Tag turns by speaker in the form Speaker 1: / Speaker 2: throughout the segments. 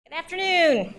Speaker 1: Good afternoon.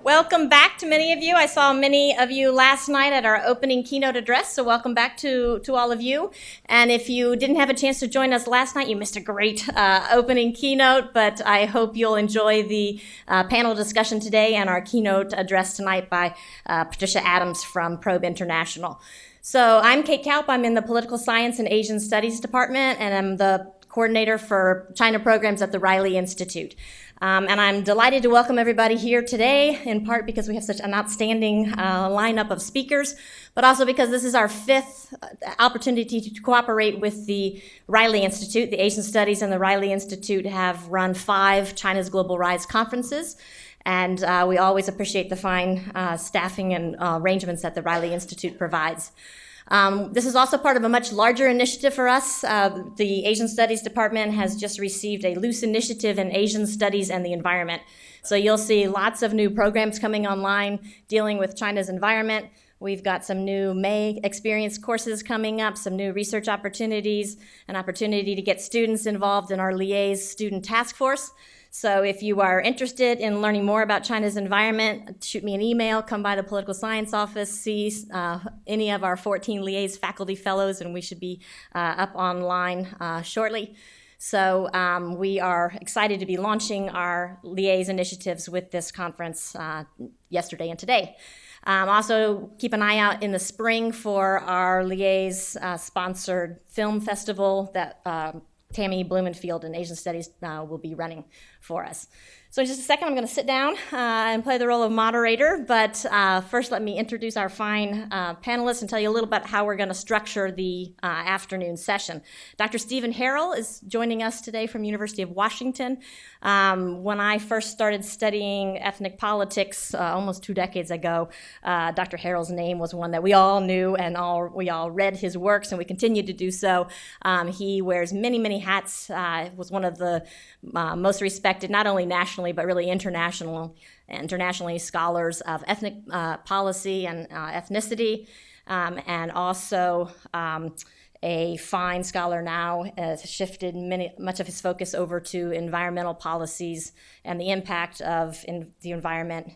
Speaker 1: Welcome back to many of you. I saw many of you last night at our opening keynote address, so welcome back to all of you. And if you didn't have a chance to join us last night, you missed a great opening keynote, but I hope you'll enjoy the panel discussion today and our keynote address tonight by Patricia Adams from Probe International. So I'm Kate Kaup. I'm in the Political Science and Asian Studies Department, and I'm the coordinator for China programs at the Riley Institute. And I'm delighted to welcome everybody here today, in part because we have such an outstanding lineup of speakers, but also because this is our fifth opportunity to cooperate with the Riley Institute. The Asian Studies and the Riley Institute have run 5 China's Global Rise conferences, and we always appreciate the fine staffing and arrangements that the Riley Institute provides. This is also part of a much larger initiative for us. The Asian Studies Department has just received a loose initiative in Asian Studies and the environment. So you'll see lots of new programs coming online dealing with China's environment. We've got some new May experience courses coming up, some new research opportunities, an opportunity to get students involved in our Liaise Student Task Force. So if you are interested in learning more about China's environment, shoot me an email, come by the Political Science office, see any of our 14 Liaise faculty fellows, and we should be up online shortly. So we are excited to be launching our Liaise initiatives with this conference yesterday and today. Also, keep an eye out in the spring for our Liaise sponsored film festival that Tammy Blumenfield in Asian Studies will be running for us. So in just a second, I'm going to sit down and play the role of moderator, but first let me introduce our fine panelists and tell you a little bit how we're going to structure the afternoon session. Dr. Stephen Harrell is joining us today from University of Washington. When I first started studying ethnic politics almost 2 decades ago, Dr. Harrell's name was one that we all knew, and we all read his works, and we continue to do so. He wears many, many hats, was one of the most respected, not only nationally, but really internationally scholars of ethnic policy and ethnicity, and also a fine scholar now, has shifted much of his focus over to environmental policies and the impact of the environment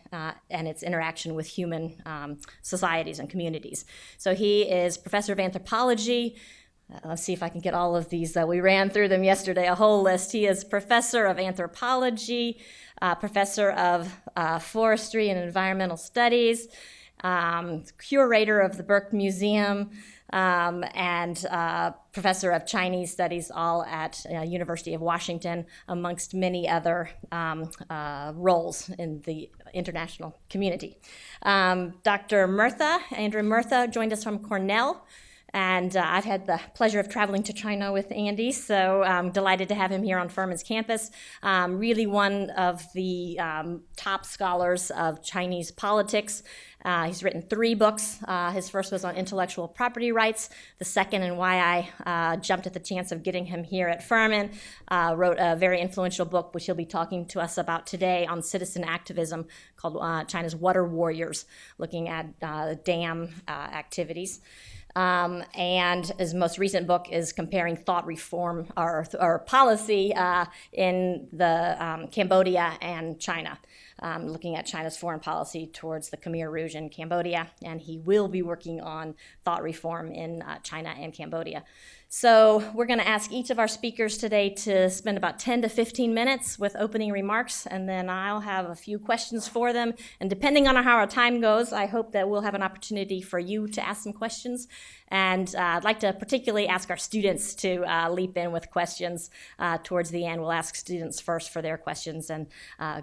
Speaker 1: and its interaction with human societies and communities. So he is professor of anthropology. Let's see if I can get all of these. We ran through them yesterday, a whole list. He is professor of anthropology, professor of forestry and environmental studies, curator of the Burke Museum, and professor of Chinese studies, all at University of Washington, amongst many other roles in the international community. Dr. Andrew Murtha, joined us from Cornell. And I've had the pleasure of traveling to China with Andy, so I'm delighted to have him here on Furman's campus. Really one of the top scholars of Chinese politics. He's written 3 books. His first was on intellectual property rights. The second, and why I jumped at the chance of getting him here at Furman, wrote a very influential book, which he'll be talking to us about today, on citizen activism, called China's Water Warriors, looking at dam activities. And his most recent book is comparing thought reform or policy in the Cambodia and China, looking at China's foreign policy towards the Khmer Rouge in Cambodia, and he will be working on thought reform in China and Cambodia. So we're going to ask each of our speakers today to spend about 10 to 15 minutes with opening remarks, and then I'll have a few questions for them. And depending on how our time goes, I hope that we'll have an opportunity for you to ask some questions. And I'd like to particularly ask our students to leap in with questions towards the end. We'll ask students first for their questions and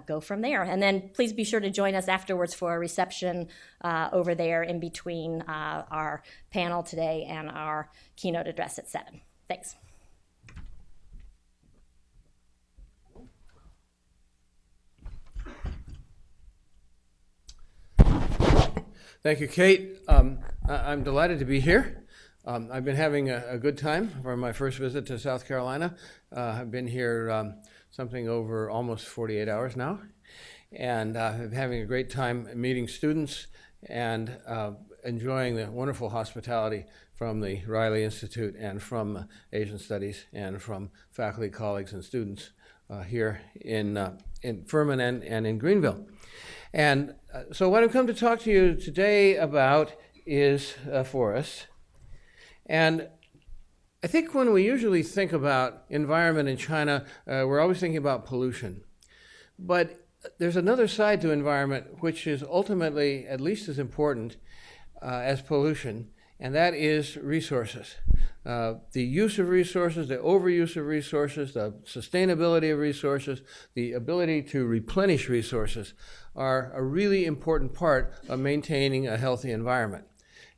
Speaker 1: go from there. And then please be sure to join us afterwards for a reception over there in between our panel today and our keynote address at 7. Thanks.
Speaker 2: Thank you, Kate. I'm delighted to be here. I've been having a good time for my first visit to South Carolina. I've been here something over almost 48 hours now, and I'm having a great time meeting students and enjoying the wonderful hospitality from the Riley Institute and from Asian Studies and from faculty, colleagues, and students here in Furman and in Greenville. And so what I've come to talk to you today about is forests. And I think when we usually think about environment in China, we're always thinking about pollution. But there's another side to environment which is ultimately at least as important as pollution, and that is resources. The use of resources, the overuse of resources, the sustainability of resources, the ability to replenish resources are a really important part of maintaining a healthy environment.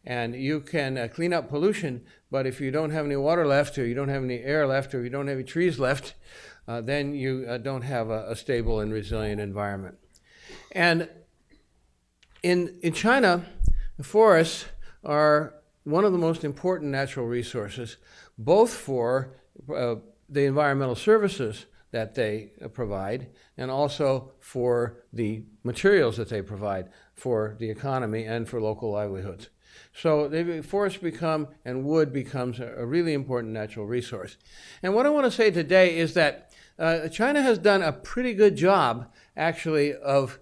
Speaker 2: And you can clean up pollution, but if you don't have any water left, or you don't have any air left, or you don't have any trees left, then you don't have a stable and resilient environment. And in China, the forests are one of the most important natural resources, both for the environmental services that they provide and also for the materials that they provide for the economy and for local livelihoods. So forests become, and wood becomes, a really important natural resource. And what I want to say today is that China has done a pretty good job, actually, of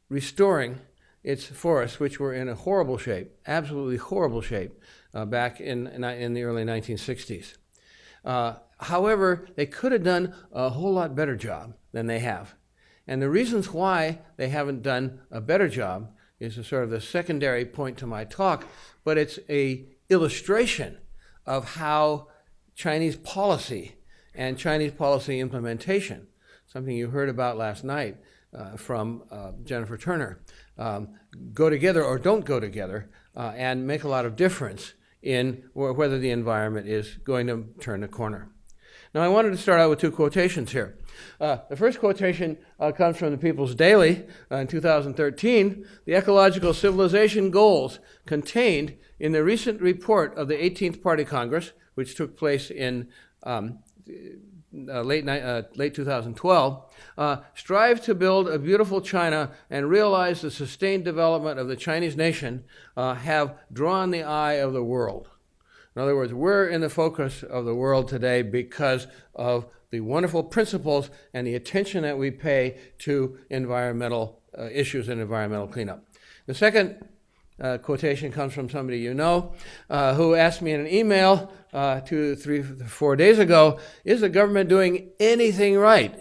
Speaker 2: restoring its forests, which were in a horrible shape, absolutely horrible shape, back in the early 1960s. However, they could have done a whole lot better job than they have. And the reasons why they haven't done a better job is a sort of the secondary point to my talk, but it's an illustration of how Chinese policy and Chinese policy implementation, something you heard about last night from Jennifer Turner, go together or don't go together and make a lot of difference in whether the environment is going to turn a corner. Now, I wanted to start out with two quotations here. The first quotation comes from the People's Daily in 2013. The ecological civilization goals contained in the recent report of the 18th Party Congress, which took place in late 2012, strive to build a beautiful China and realize the sustained development of the Chinese nation have drawn the eye of the world. In other words, we're in the focus of the world today because of the wonderful principles and the attention that we pay to environmental issues and environmental cleanup. The second quotation comes from somebody you know who asked me in an email 4 days ago, is the government doing anything right?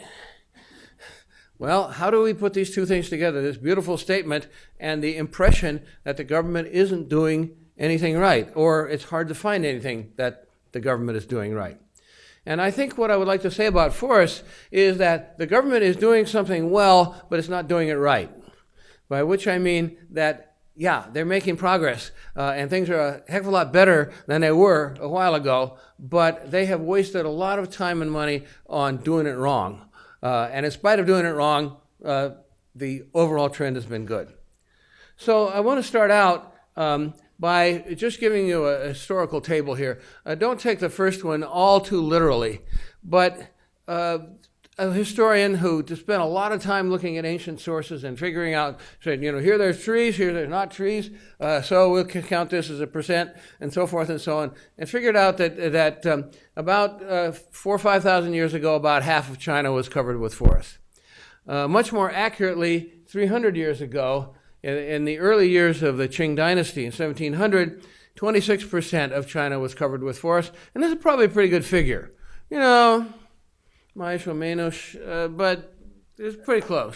Speaker 2: Well, how do we put these two things together, this beautiful statement and the impression that the government isn't doing anything right, or it's hard to find anything that the government is doing right? And I think what I would like to say about forests is that the government is doing something well, but it's not doing it right. By which I mean that, yeah, they're making progress, and things are a heck of a lot better than they were a while ago, but they have wasted a lot of time and money on doing it wrong. And in spite of doing it wrong, the overall trend has been good. So I want to start out by just giving you a historical table here. Don't take the first one all too literally, but a historian who just spent a lot of time looking at ancient sources and figuring out, saying, you know, here there's trees, here there's not trees, so we'll count this as a percent, and so forth and so on, and figured out that about 4,000 or 5,000 years ago, about half of China was covered with forests. Much more accurately, 300 years ago, in the early years of the Qing dynasty in 1700, 26% of China was covered with forests, and this is probably a pretty good figure. You know, mais ou menos, but it's pretty close.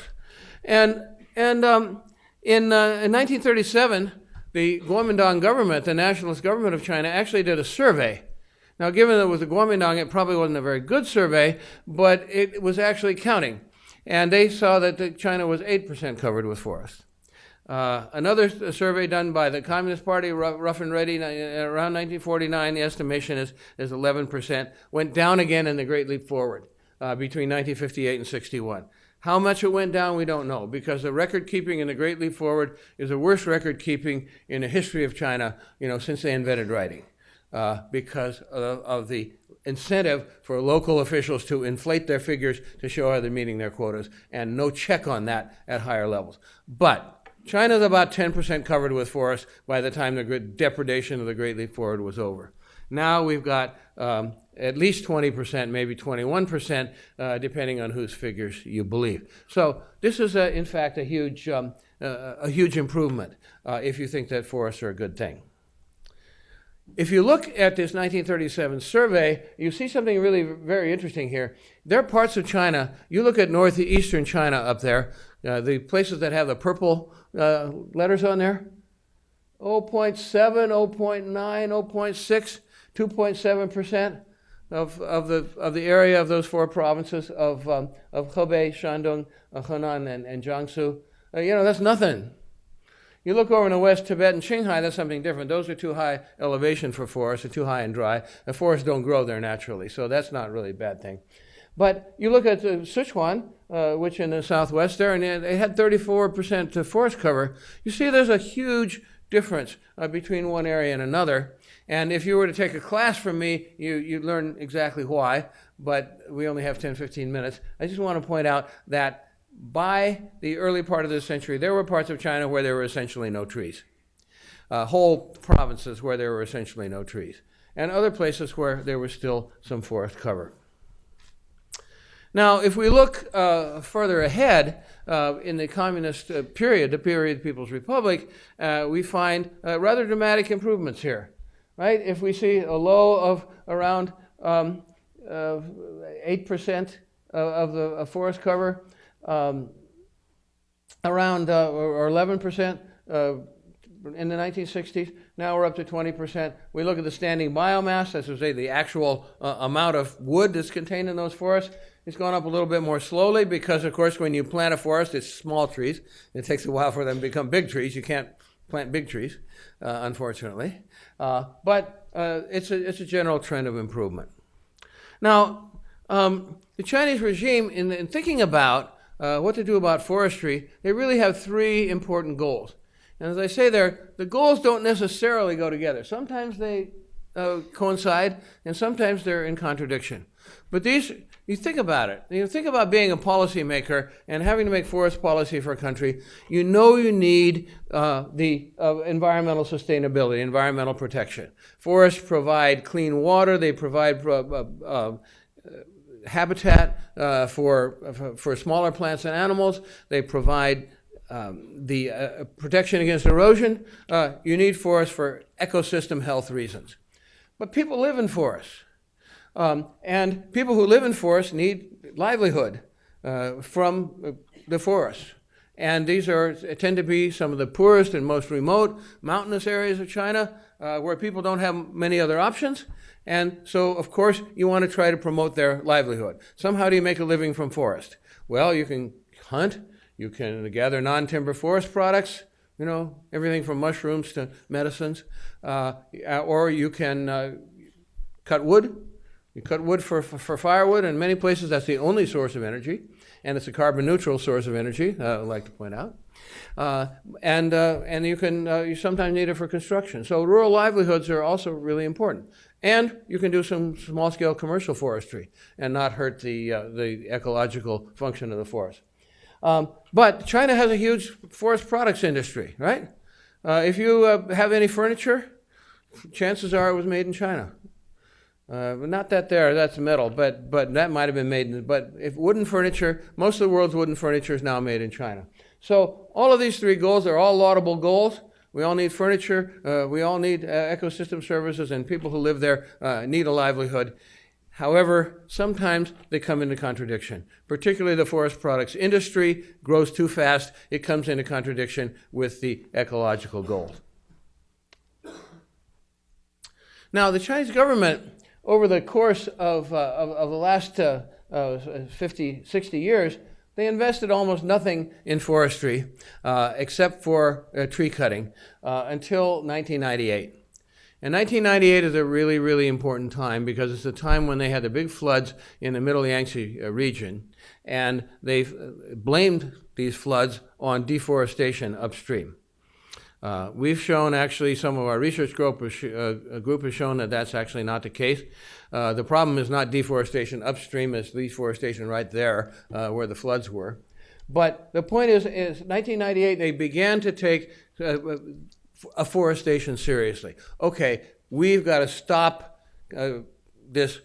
Speaker 2: And in 1937, the Kuomintang government, the nationalist government of China, actually did a survey. Now, given that it was the Kuomintang, it probably wasn't a very good survey, but it was actually counting. And they saw that China was 8% covered with forests. Another survey done by the Communist Party, Rough and Ready, around 1949, the estimation is 11%, went down again in the Great Leap Forward between 1958 and 61. How much it went down, we don't know, because the record keeping in the Great Leap Forward is the worst record keeping in the history of China, since they invented writing, because of the incentive for local officials to inflate their figures to show how they're meeting their quotas, and no check on that at higher levels. But China's about 10% covered with forests by the time the depredation of the Great Leap Forward was over. Now we've got at least 20%, maybe 21%, depending on whose figures you believe. So this is, in fact, a huge improvement if you think that forests are a good thing. If you look at this 1937 survey, you see something really very interesting here. There are parts of China, you look at northeastern China up there, the places that have the purple letters on there, 0.7, 0.9, 0.6, 2.7% of the area of those four provinces of Hebei, Shandong, Henan, and Jiangsu. That's nothing. You look over in the West, Tibet and Qinghai, that's something different. Those are too high elevation for forests, they're too high and dry. The forests don't grow there naturally, so that's not really a bad thing. But you look at Sichuan, which in the southwest there, and they had 34% forest cover. You see there's a huge difference between one area and another. And if you were to take a class from me, you'd learn exactly why, but we only have 10, 15 minutes. I just want to point out that by the early part of this century, there were parts of China where there were essentially no trees. Whole provinces where there were essentially no trees. And other places where there was still some forest cover. Now, if we look further ahead in the communist period, the period of the People's Republic, we find rather dramatic improvements here. Right? If we see a low of around 8% of the forest cover, around or 11% in the 1960s. Now we're up to 20%. We look at the standing biomass, as I say, the actual amount of wood that's contained in those forests. It's gone up a little bit more slowly because, of course, when you plant a forest, it's small trees. It takes a while for them to become big trees. You can't plant big trees, unfortunately. But it's a general trend of improvement. Now, the Chinese regime, in thinking about what to do about forestry, they really have three important goals. And as I say there, the goals don't necessarily go together. Sometimes they coincide, and sometimes they're in contradiction. But these, you think about it. You think about being a policymaker and having to make forest policy for a country. You know you need the environmental sustainability, environmental protection. Forests provide clean water. They provide habitat for smaller plants and animals. They provide the protection against erosion. You need forests for ecosystem health reasons. But people live in forests. And people who live in forests need livelihood from the forests. And these tend to be some of the poorest and most remote mountainous areas of China where people don't have many other options. And so, of course, you want to try to promote their livelihood. So how do you make a living from forest? Well, you can hunt, you can gather non-timber forest products, everything from mushrooms to medicines, or you can cut wood. You cut wood for firewood, and in many places that's the only source of energy, and it's a carbon neutral source of energy, I would like to point out. And you sometimes need it for construction. So rural livelihoods are also really important. And you can do some small-scale commercial forestry and not hurt the ecological function of the forest. But China has a huge forest products industry, right? If you have any furniture, chances are it was made in China. Not that that's metal, but that might have been made but if wooden furniture, most of the world's wooden furniture is now made in China. So all of these three goals are all laudable goals. We all need furniture, we all need ecosystem services, and people who live there need a livelihood. However, sometimes they come into contradiction. Particularly the forest products industry grows too fast. It comes into contradiction with the ecological goals. Now, the Chinese government, over the course of the last 50, 60 years, they invested almost nothing in forestry except for tree cutting until 1998. And 1998 is a really, really important time because it's the time when they had the big floods in the Middle Yangtze region, and they blamed these floods on deforestation upstream. We've shown, actually, some of our research group has shown that that's actually not the case. The problem is not deforestation upstream, it's deforestation right there where the floods were. But the point is 1998, they began to take afforestation seriously. Okay, we've got to stop this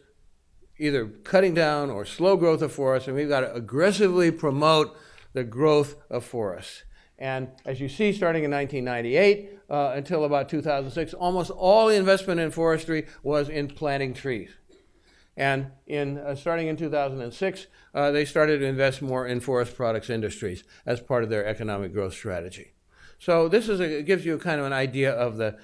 Speaker 2: either cutting down or slow growth of forests, and we've got to aggressively promote the growth of forests. And as you see, starting in 1998 until about 2006, almost all the investment in forestry was in planting trees. And starting in 2006, they started to invest more in forest products industries as part of their economic growth strategy. So this gives you kind of an idea of the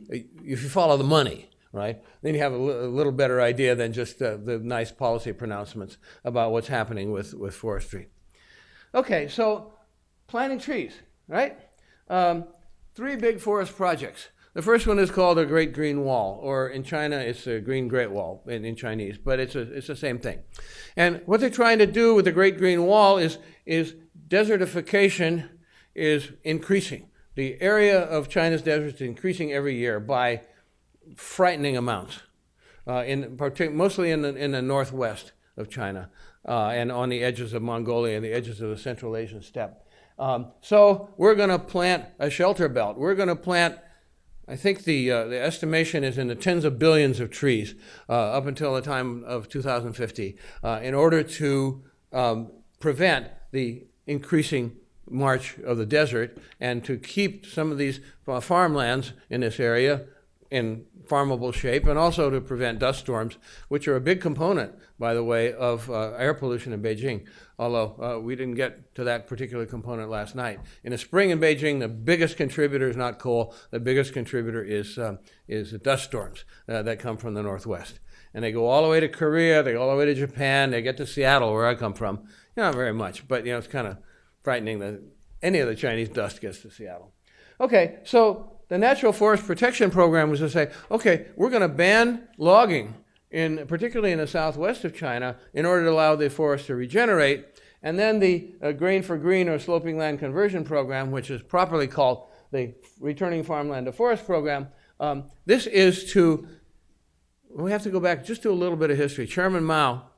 Speaker 2: if you follow the money, right? Then you have a little better idea than just the nice policy pronouncements about what's happening with forestry. Okay, so planting trees, right? 3 big forest projects. The first one is called the Great Green Wall, or in China it's the Green Great Wall in Chinese, but it's the same thing. And what they're trying to do with the Great Green Wall is desertification is increasing. The area of China's deserts is increasing every year by frightening amounts, mostly in the northwest of China and on the edges of Mongolia and the edges of the Central Asian steppe. So we're going to plant a shelter belt. We're going to plant, I think the estimation is in the tens of billions of trees up until the time of 2050 in order to prevent the increasing march of the desert and to keep some of these farmlands in this area in farmable shape, and also to prevent dust storms, which are a big component, by the way, of air pollution in Beijing, although we didn't get to that particular component last night. In the spring in Beijing, the biggest contributor is not coal. The biggest contributor is the dust storms that come from the northwest. And they go all the way to Korea, they go all the way to Japan, they get to Seattle, where I come from. Not very much, but it's kind of frightening that any of the Chinese dust gets to Seattle. Okay, so the Natural Forest Protection Program was to say, okay, we're going to ban logging, particularly in the southwest of China, in order to allow the forest to regenerate. And then the Grain for Green, or Sloping Land Conversion Program, which is properly called the Returning Farmland to Forest Program, this is we have to go back just to a little bit of history. Chairman Mao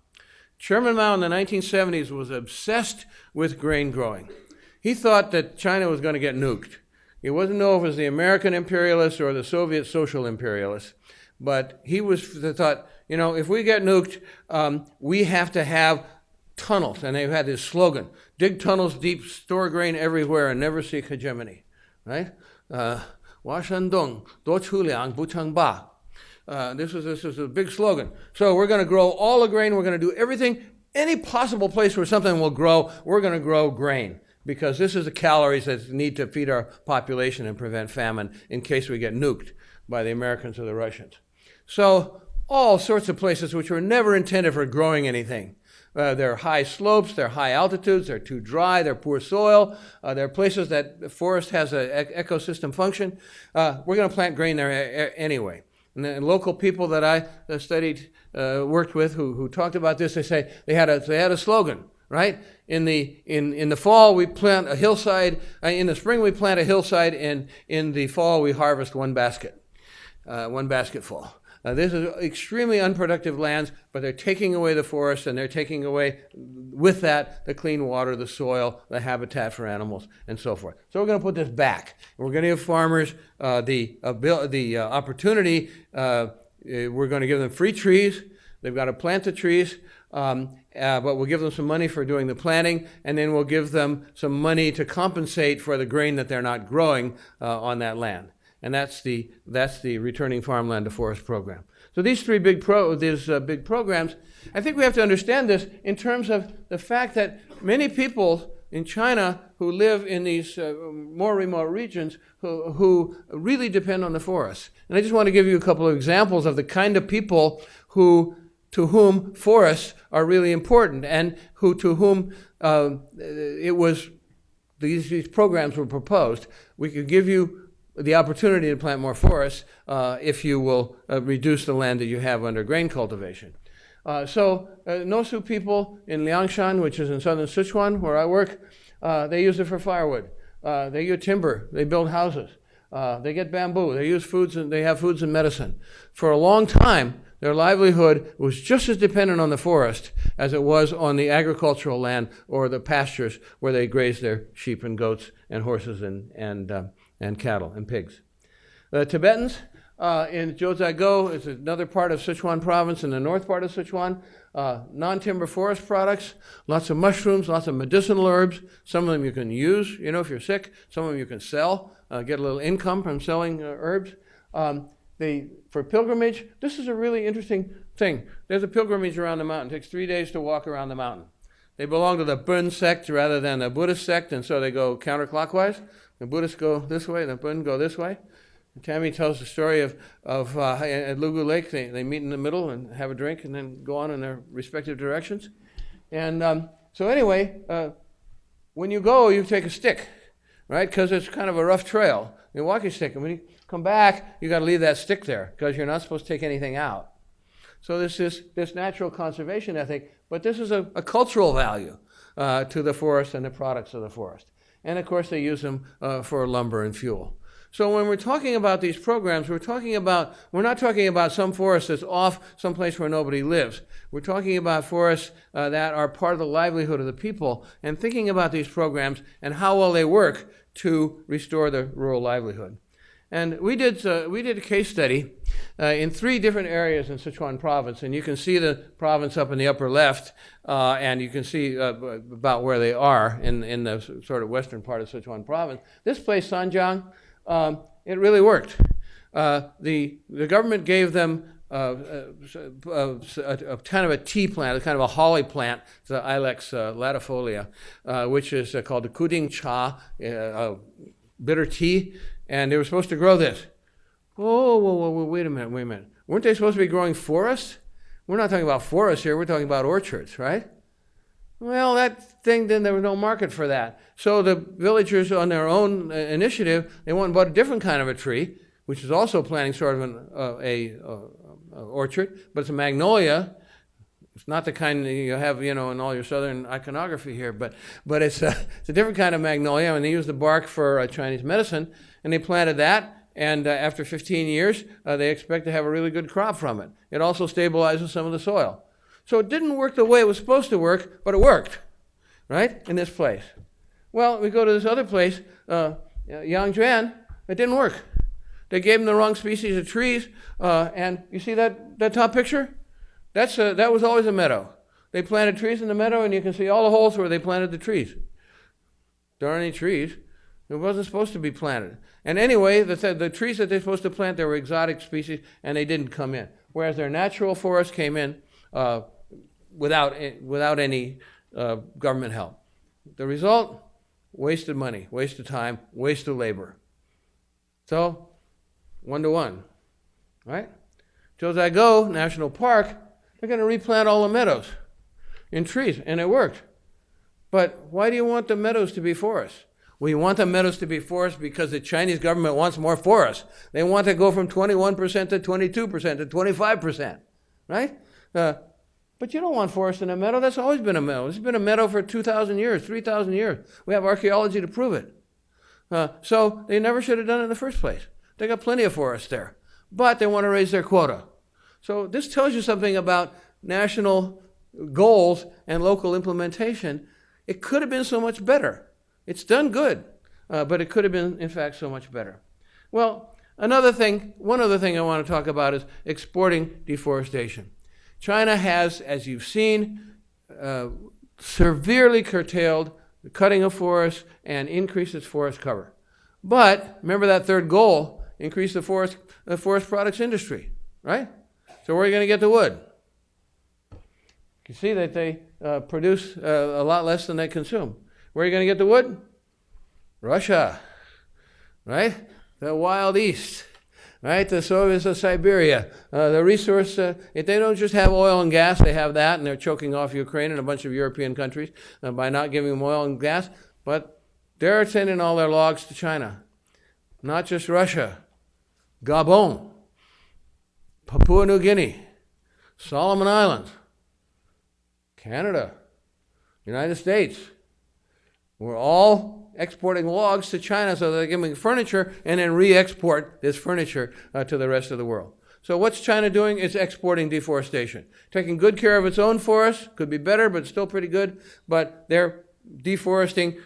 Speaker 2: in the 1970s was obsessed with grain growing. He thought that China was going to get nuked. He wasn't know if it was the American imperialists or the Soviet social imperialists, but he thought, if we get nuked, we have to have tunnels. And they've had this slogan: dig tunnels deep, store grain everywhere, and never seek hegemony. Right? Wa Shandong, Do Chu Liang, Bu Cheng Ba. This is a big slogan. So we're going to grow all the grain. We're going to do everything, any possible place where something will grow, we're going to grow grain, because this is the calories that need to feed our population and prevent famine in case we get nuked by the Americans or the Russians. So all sorts of places which were never intended for growing anything. They're high slopes, they're high altitudes, they're too dry, they're poor soil, they're places that the forest has an ecosystem function. We're going to plant grain there anyway. And the local people that I studied, worked with, who talked about this, they say they had a slogan, right? In the fall we plant a hillside. In the spring we plant a hillside, and in the fall we harvest one basketful. This is extremely unproductive lands, but they're taking away the forest, and they're taking away, with that, the clean water, the soil, the habitat for animals, and so forth. So we're going to put this back. We're going to give farmers the opportunity. We're going to give them free trees. They've got to plant the trees, but we'll give them some money for doing the planting, and then we'll give them some money to compensate for the grain that they're not growing on that land. And that's the Returning Farmland to Forest program. So these three big programs, I think we have to understand this in terms of the fact that many people in China who live in these more remote regions who really depend on the forests. And I just want to give you a couple of examples of the kind of people to whom forests are really important, and to whom these programs were proposed. We could give you the opportunity to plant more forests if you will reduce the land that you have under grain cultivation. Nosu people in Liangshan, which is in southern Sichuan, where I work, they use it for firewood. They use timber. They build houses. They get bamboo. They use foods, and they have foods and medicine. For a long time, their livelihood was just as dependent on the forest as it was on the agricultural land or the pastures where they grazed their sheep and goats and horses and cattle and pigs. The Tibetans, In Jiuzhaigou, it's another part of Sichuan province in the north part of Sichuan. Non-timber forest products, lots of mushrooms, lots of medicinal herbs. Some of them you can use, if you're sick. Some of them you can sell, get a little income from selling herbs. For pilgrimage, this is a really interesting thing. There's a pilgrimage around the mountain. It takes 3 days to walk around the mountain. They belong to the Bön sect rather than the Buddhist sect, and so they go counterclockwise. The Buddhists go this way, the Bön go this way. And Tammy tells the story of at Lugu Lake, they meet in the middle and have a drink and then go on in their respective directions. And so anyway, when you go, you take a stick, right? Because it's kind of a rough trail. You walk your stick, and when you come back, you got to leave that stick there because you're not supposed to take anything out. So this is this natural conservation ethic, but this is a cultural value to the forest and the products of the forest. And of course, they use them for lumber and fuel. So when we're talking about these programs, we're not talking about some forest that's off someplace where nobody lives. We're talking about forests that are part of the livelihood of the people, and thinking about these programs and how well they work to restore the rural livelihood. And we did a case study in 3 different areas in Sichuan province, and you can see the province up in the upper left, and you can see about where they are in the sort of western part of Sichuan province. This place, Sanjiang, it really worked. The government gave them a kind of a tea plant, a kind of a holly plant, the Ilex latifolia, which is called the Kuding Cha, bitter tea, and they were supposed to grow this. Whoa, wait a minute. Weren't they supposed to be growing forests? We're not talking about forests here, we're talking about orchards, right? Well, that thing, then there was no market for that. So the villagers, on their own initiative, they went and bought a different kind of a tree, which is also planting sort of an orchard, but it's a magnolia. It's not the kind you have, in all your southern iconography here, but it's a different kind of magnolia, and they use the bark for Chinese medicine, and they planted that. And after 15 years, they expect to have a really good crop from it. It also stabilizes some of the soil. So it didn't work the way it was supposed to work, but it worked, right, in this place. Well, we go to this other place, Yangjuan, it didn't work. They gave them the wrong species of trees, and you see that top picture? That was always a meadow. They planted trees in the meadow, and you can see all the holes where they planted the trees. There aren't any trees. It wasn't supposed to be planted. And anyway, the trees that they're supposed to plant, they were exotic species, and they didn't come in. Whereas their natural forest came in without any government help. The result? Wasted money, wasted time, wasted labor. So, 1-to-1, right? Jiuzhaigou National Park, they're going to replant all the meadows in trees, and it worked. But why do you want the meadows to be forests? Well, you want the meadows to be forests because the Chinese government wants more forests. They want to go from 21% to 22% to 25%, right? But you don't want forest in a meadow. That's always been a meadow. It's been a meadow for 2,000 years, 3,000 years. We have archaeology to prove it. So they never should have done it in the first place. They got plenty of forests there. But they want to raise their quota. So this tells you something about national goals and local implementation. It could have been so much better. It's done good, but it could have been, in fact, so much better. Well, one other thing I want to talk about is exporting deforestation. China has, as you've seen, severely curtailed the cutting of forests and increased its forest cover. But remember that third goal, increase the forest products industry, right? So where are you going to get the wood? You see that they produce a lot less than they consume. Where are you going to get the wood? Russia, right? The Wild East, right? The Soviets of Siberia. The resource, if they don't just have oil and gas, they have that, and they're choking off Ukraine and a bunch of European countries by not giving them oil and gas. But they're sending all their logs to China. Not just Russia. Gabon, Papua New Guinea, Solomon Islands, Canada, United States. We're all exporting logs to China so they're giving furniture and then re-export this furniture to the rest of the world. So what's China doing? It's exporting deforestation. Taking good care of its own forests, could be better, but still pretty good, but they're deforesting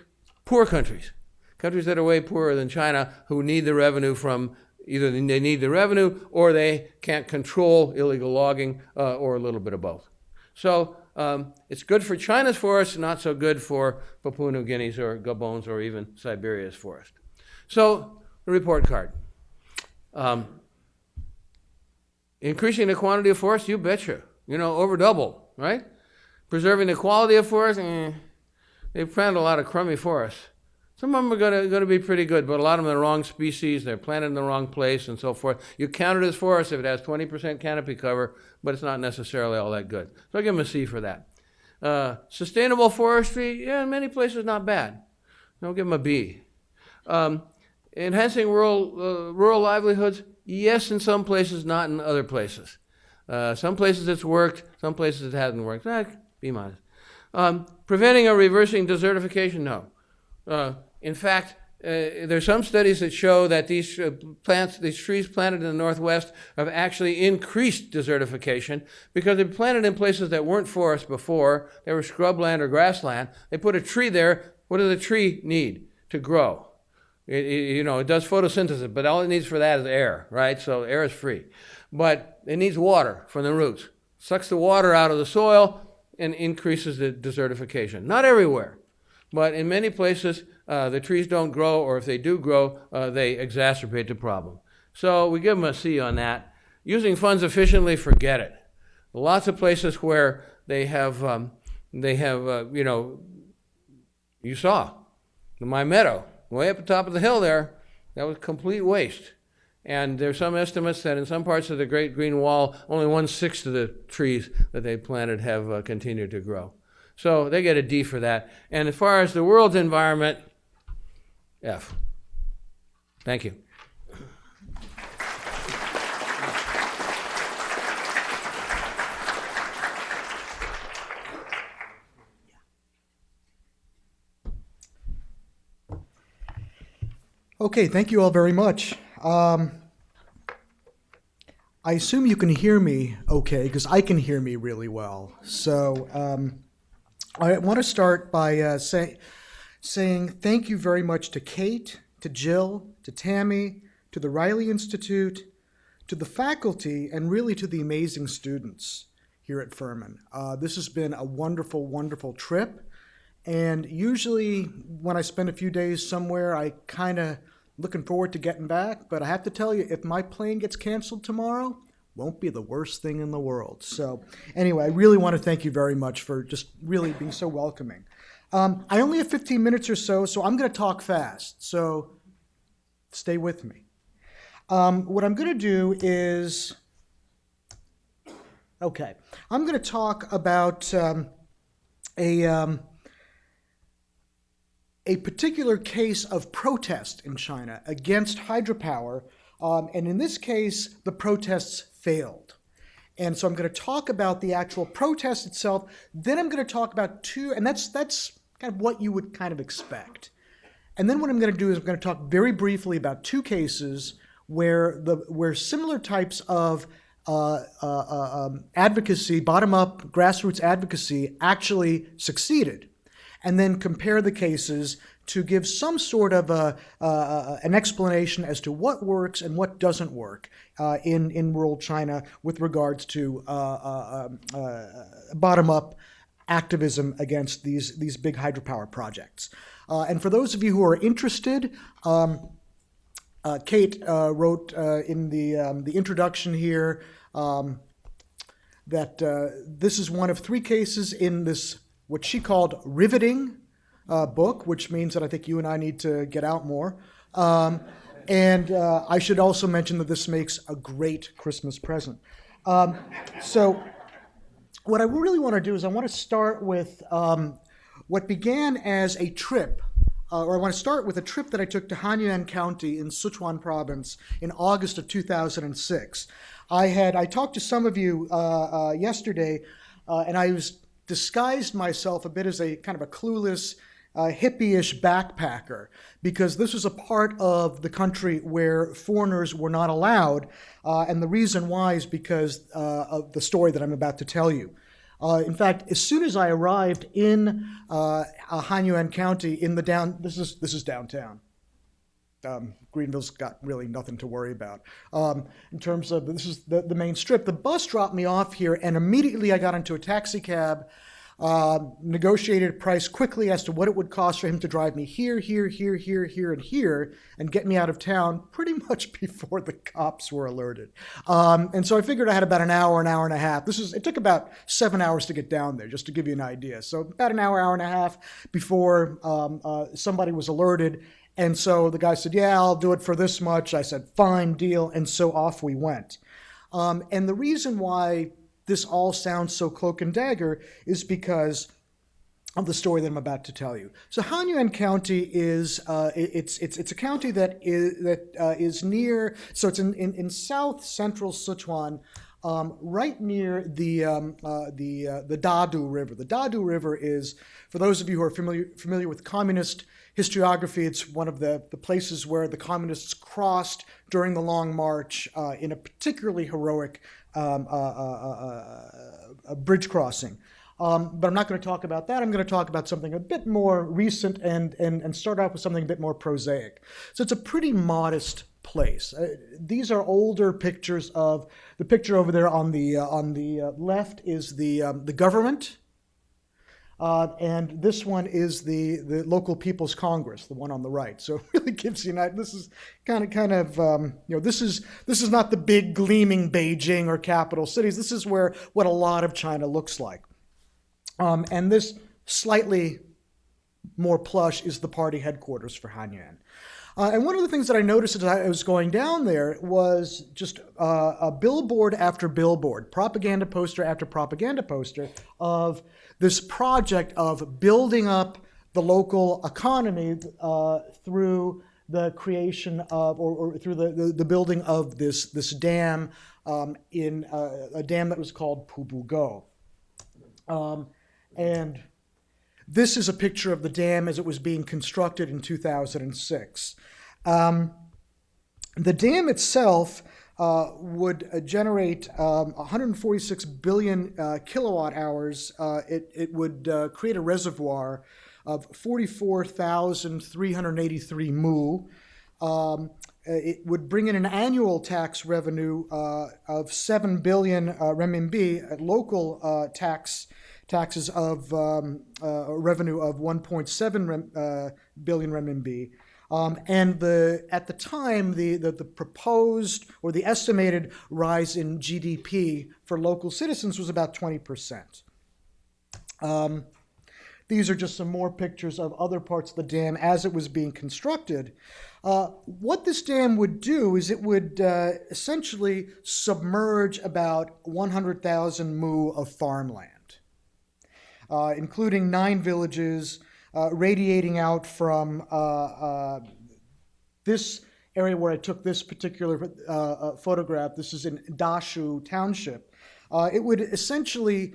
Speaker 2: poor countries that are way poorer than China, who need the revenue from Either they need the revenue or they can't control illegal logging or a little bit of both. So it's good for China's forest, not so good for Papua New Guinea's or Gabon's or even Siberia's forest. So the report card. Increasing the quantity of forest, you betcha. Over double, right? Preserving the quality of forest, they've planted a lot of crummy forests. Some of them are going to be pretty good, but a lot of them are the wrong species, they're planted in the wrong place and so forth. You count it as forest if it has 20% canopy cover, but it's not necessarily all that good. So I give them a C for that. Sustainable forestry, in many places not bad. I'll give them a B. Enhancing rural livelihoods, yes in some places, not in other places. Some places it's worked, some places it hasn't worked. B minus. Preventing or reversing desertification, no. In fact, there's some studies that show that these trees planted in the Northwest have actually increased desertification because they were planted in places that weren't forest before. They were scrubland or grassland. They put a tree there. What does the tree need to grow? It does photosynthesis, but all it needs for that is air, right? So air is free. But it needs water from the roots. Sucks the water out of the soil and increases the desertification. Not everywhere, but in many places, the trees don't grow, or if they do grow, they exacerbate the problem. So we give them a C on that. Using funds efficiently, forget it. Lots of places where they have you saw my meadow, way up the top of the hill there, that was complete waste. And there's some estimates that in some parts of the Great Green Wall, only 1/6 of the trees that they planted have continued to grow. So they get a D for that. And as far as the world's environment, F. Thank you.
Speaker 3: Okay, thank you all very much. I assume you can hear me okay, because I can hear me really well. So I want to start by saying thank you very much to Kate, to Jill, to Tammy, to the Riley Institute, to the faculty, and really to the amazing students here at Furman. This has been a wonderful, wonderful trip. And usually when I spend a few days somewhere, I kind of looking forward to getting back. But I have to tell you, if my plane gets canceled tomorrow, won't be the worst thing in the world. So anyway, I really want to thank you very much for just really being so welcoming. I only have 15 minutes or so I'm going to talk fast. So stay with me. What I'm going to do is, I'm going to talk about a particular case of protest in China against hydropower, and in this case, the protests failed. And so I'm going to talk about the actual protest itself, then I'm going to talk about and that's kind of what you would kind of expect. And then what I'm going to do is I'm going to talk very briefly about two cases where similar types of advocacy, bottom-up grassroots advocacy, actually succeeded, and then compare the cases to give some sort of an explanation as to what works and what doesn't work in rural China with regards to bottom-up activism against these big hydropower projects. And for those of you who are interested, Kate wrote in the introduction here that this is one of three cases in this, what she called riveting book, which means that I think you and I need to get out more. And I should also mention that this makes a great Christmas present. So what I really want to do is I want to start with what began as a trip, or I want to start with a trip that I took to Hanyuan County in Sichuan Province in August of 2006. I talked to some of you yesterday, and I was disguised myself a bit as a kind of a clueless, hippie-ish backpacker, because this was a part of the country where foreigners were not allowed, and the reason why is because of the story that I'm about to tell you. In fact, as soon as I arrived in Hanyuan County, this is downtown. Greenville's got really nothing to worry about. In terms of, this is the main strip. The bus dropped me off here, and immediately I got into a taxi cab, negotiated a price quickly as to what it would cost for him to drive me here, and here, and get me out of town pretty much before the cops were alerted. And so I figured I had about an hour and a half. It took about 7 hours to get down there, just to give you an idea. So about an hour and a half before somebody was alerted. And so the guy said, yeah, I'll do it for this much. I said, fine, deal. And so off we went. And the reason why this all sounds so cloak and dagger is because of the story that I'm about to tell you. So Hanyuan County is it's a county that is near. So it's in south central Sichuan, right near the Dadu River. The Dadu River is, for those of you who are familiar with communist historiography, it's one of the places where the communists crossed during the Long March in a particularly heroic bridge crossing. But I'm not going to talk about that. I'm going to talk about something a bit more recent and start off with something a bit more prosaic. So it's a pretty modest place. These are older pictures of the picture over there on the left is the government. And this one is the local People's Congress, the one on the right. So it really gives you this is kind of this is not the big gleaming Beijing or capital cities. This is what a lot of China looks like. And this slightly more plush is the party headquarters for Hanyuan. And one of the things that I noticed as I was going down there was just a billboard after billboard, propaganda poster after propaganda poster of this project of building up the local economy through the creation of, or through the building of this dam in a dam that was called Pubugo. And this is a picture of the dam as it was being constructed in 2006. The dam itself would generate 146 billion kilowatt hours. It would create a reservoir of 44,383 mu. It would bring in an annual tax revenue of 7 billion renminbi, at local taxes of revenue of 1.7 billion renminbi. And at the time, the proposed or the estimated rise in GDP for local citizens was about 20%. These are just some more pictures of other parts of the dam as it was being constructed. What this dam would do is it would essentially submerge about 100,000 mu of farmland, including 9 villages, radiating out from this area where I took this particular photograph. This is in Dashu Township. It would essentially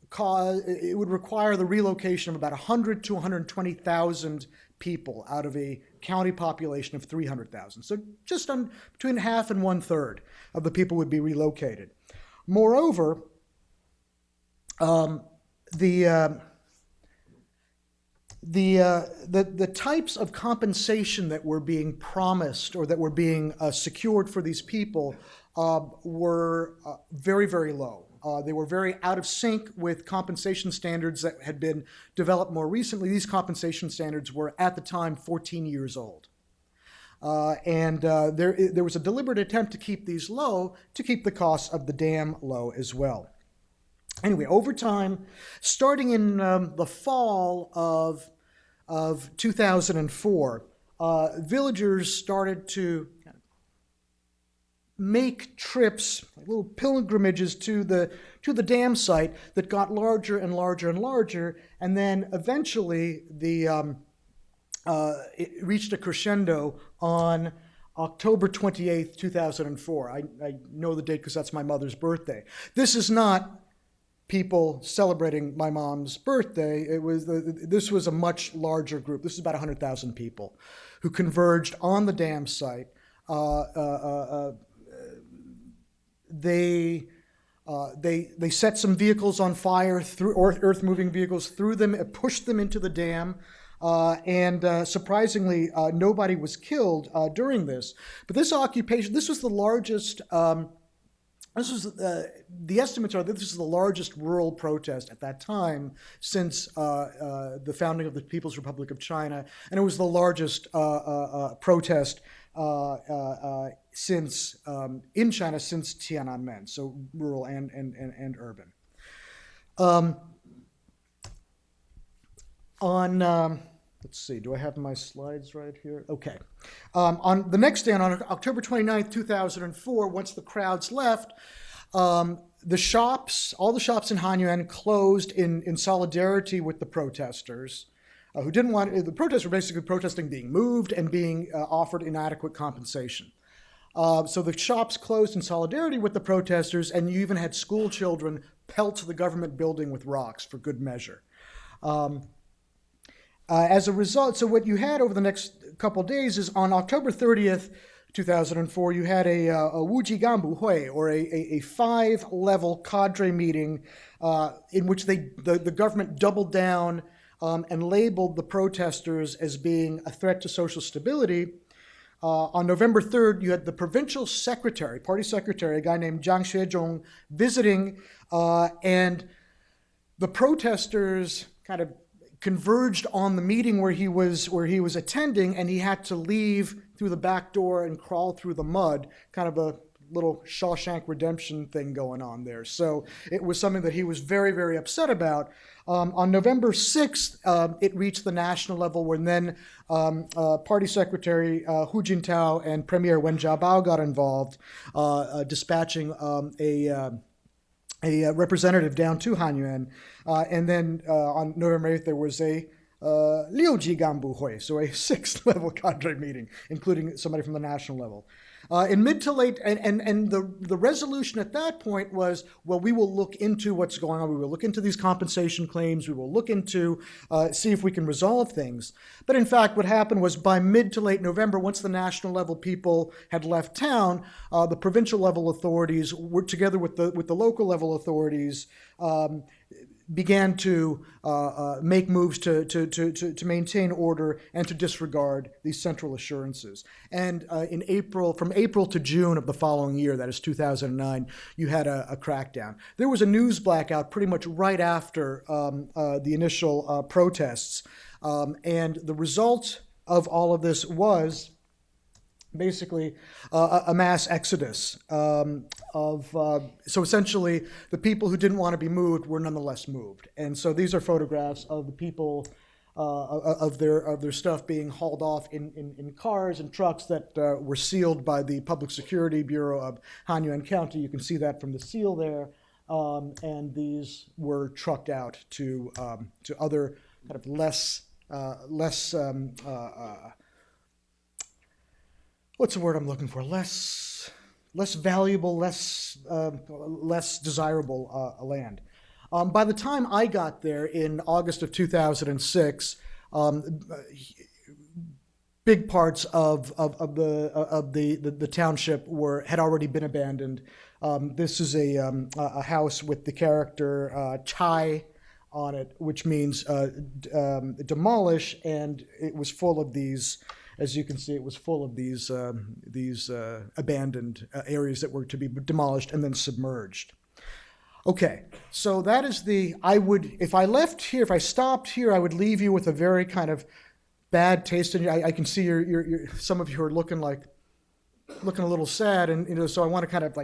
Speaker 3: require the relocation of about 100 to 120,000 people out of a county population of 300,000. So just between half and 1/3 of the people would be relocated. Moreover, the types of compensation that were being promised or that were being secured for these people were very, very low. They were very out of sync with compensation standards that had been developed more recently. These compensation standards were, at the time, 14 years old. And there was a deliberate attempt to keep these low, to keep the costs of the dam low as well. Anyway, over time, starting in the fall of 2004, villagers started to make trips, little pilgrimages to the dam site that got larger and larger and larger, and then eventually it reached a crescendo on October 28th, 2004. I know the date because that's my mother's birthday. This is not people celebrating my mom's birthday. This was a much larger group. This is about 100,000 people who converged on the dam site. They set some vehicles on fire, earth-moving vehicles, threw them, pushed them into the dam. And surprisingly, nobody was killed during this. But this occupation, this was the largest. The estimates are that this is the largest rural protest at that time since the founding of the People's Republic of China, and it was the largest protest since in China since Tiananmen, so rural and urban. Let's see, do I have my slides right here? Okay. On the next day, on October 29th, 2004, once the crowds left, the shops, all the shops in Hanyuan closed in solidarity with the protesters who didn't want, the protesters were basically protesting being moved and being offered inadequate compensation. So the shops closed in solidarity with the protesters, and you even had school children pelt the government building with rocks for good measure. As a result, so what you had over the next couple of days is on October 30th, 2004, you had a Wuji Ganbu Hui, or a 5-level cadre meeting in which the government doubled down and labeled the protesters as being a threat to social stability. On November 3rd, you had the provincial secretary, party secretary, a guy named Zhang Xuezhong, visiting, and the protesters kind of converged on the meeting where he was attending, and he had to leave through the back door and crawl through the mud, kind of a little Shawshank Redemption thing going on there. So it was something that he was very, very upset about. On November 6th, it reached the national level, when then Party Secretary Hu Jintao and Premier Wen Jiabao got involved, dispatching a representative down to Hanyuan. And then on November 8th, there was a Liuji Ganbu Hui, so a 6th-level cadre meeting, including somebody from the national level. In mid to late, and the resolution at that point was, well, we will look into what's going on. We will look into these compensation claims. We will look into, see if we can resolve things. But in fact, what happened was by mid to late November, once the national level people had left town, the provincial level authorities were together with the local level authorities, began to make moves to maintain order and to disregard these central assurances. And from April to June of the following year, that is 2009, you had a crackdown. There was a news blackout pretty much right after the initial protests. And the result of all of this was basically a mass exodus so essentially the people who didn't want to be moved were nonetheless moved. And so these are photographs of the people of their stuff being hauled off in cars and trucks that were sealed by the Public Security Bureau of Hanyuan County. You can see that from the seal there. And these were trucked out to other kind of less what's the word I'm looking for? Less valuable, less desirable land. By the time I got there in August of 2006, big parts of the township had already been abandoned. This is a house with the character Chai on it, which means demolish, and it was full of these. As you can see, it was full of these abandoned areas that were to be demolished and then submerged. Okay, so that is if I stopped here, I would leave you with a very kind of bad taste in you. I can see some of you are looking a little sad, and so I want to kind of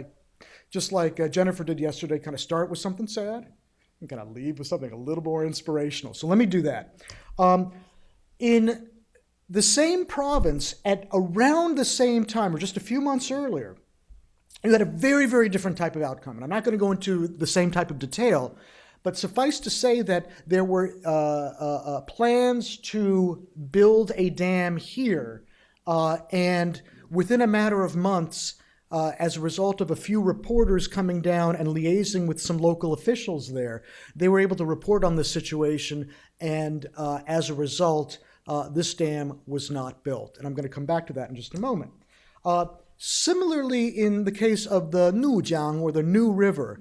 Speaker 3: just like Jennifer did yesterday, kind of start with something sad and kind of leave with something a little more inspirational. So let me do that. In the same province, at around the same time, or just a few months earlier, you had a very, very different type of outcome. And I'm not going to go into the same type of detail, but suffice to say that there were plans to build a dam here. And within a matter of months, as a result of a few reporters coming down and liaising with some local officials there, they were able to report on the situation. And as a result, this dam was not built. And I'm going to come back to that in just a moment. Similarly, in the case of the Nujiang, or the New River,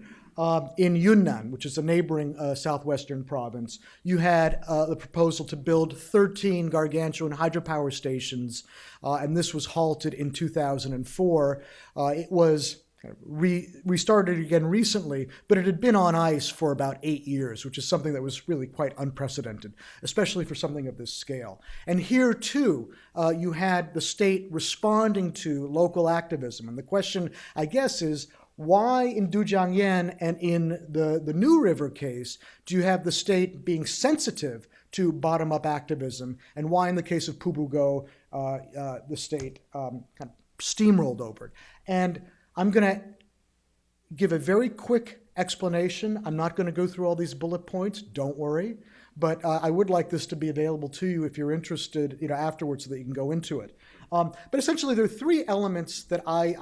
Speaker 3: in Yunnan, which is a neighboring southwestern province, you had the proposal to build 13 gargantuan hydropower stations, and this was halted in 2004. It was restarted again recently, but it had been on ice for about 8 years, which is something that was really quite unprecedented, especially for something of this scale. And here, too, you had the state responding to local activism. And the question, I guess, is why in Dujiangyan and in the New River case do you have the state being sensitive to bottom-up activism, and why in the case of Pubugo the state kind of steamrolled over it? And I'm going to give a very quick explanation. I'm not going to go through all these bullet points, don't worry, but I would like this to be available to you if you're interested, afterwards, so that you can go into it. But essentially, there are three elements that I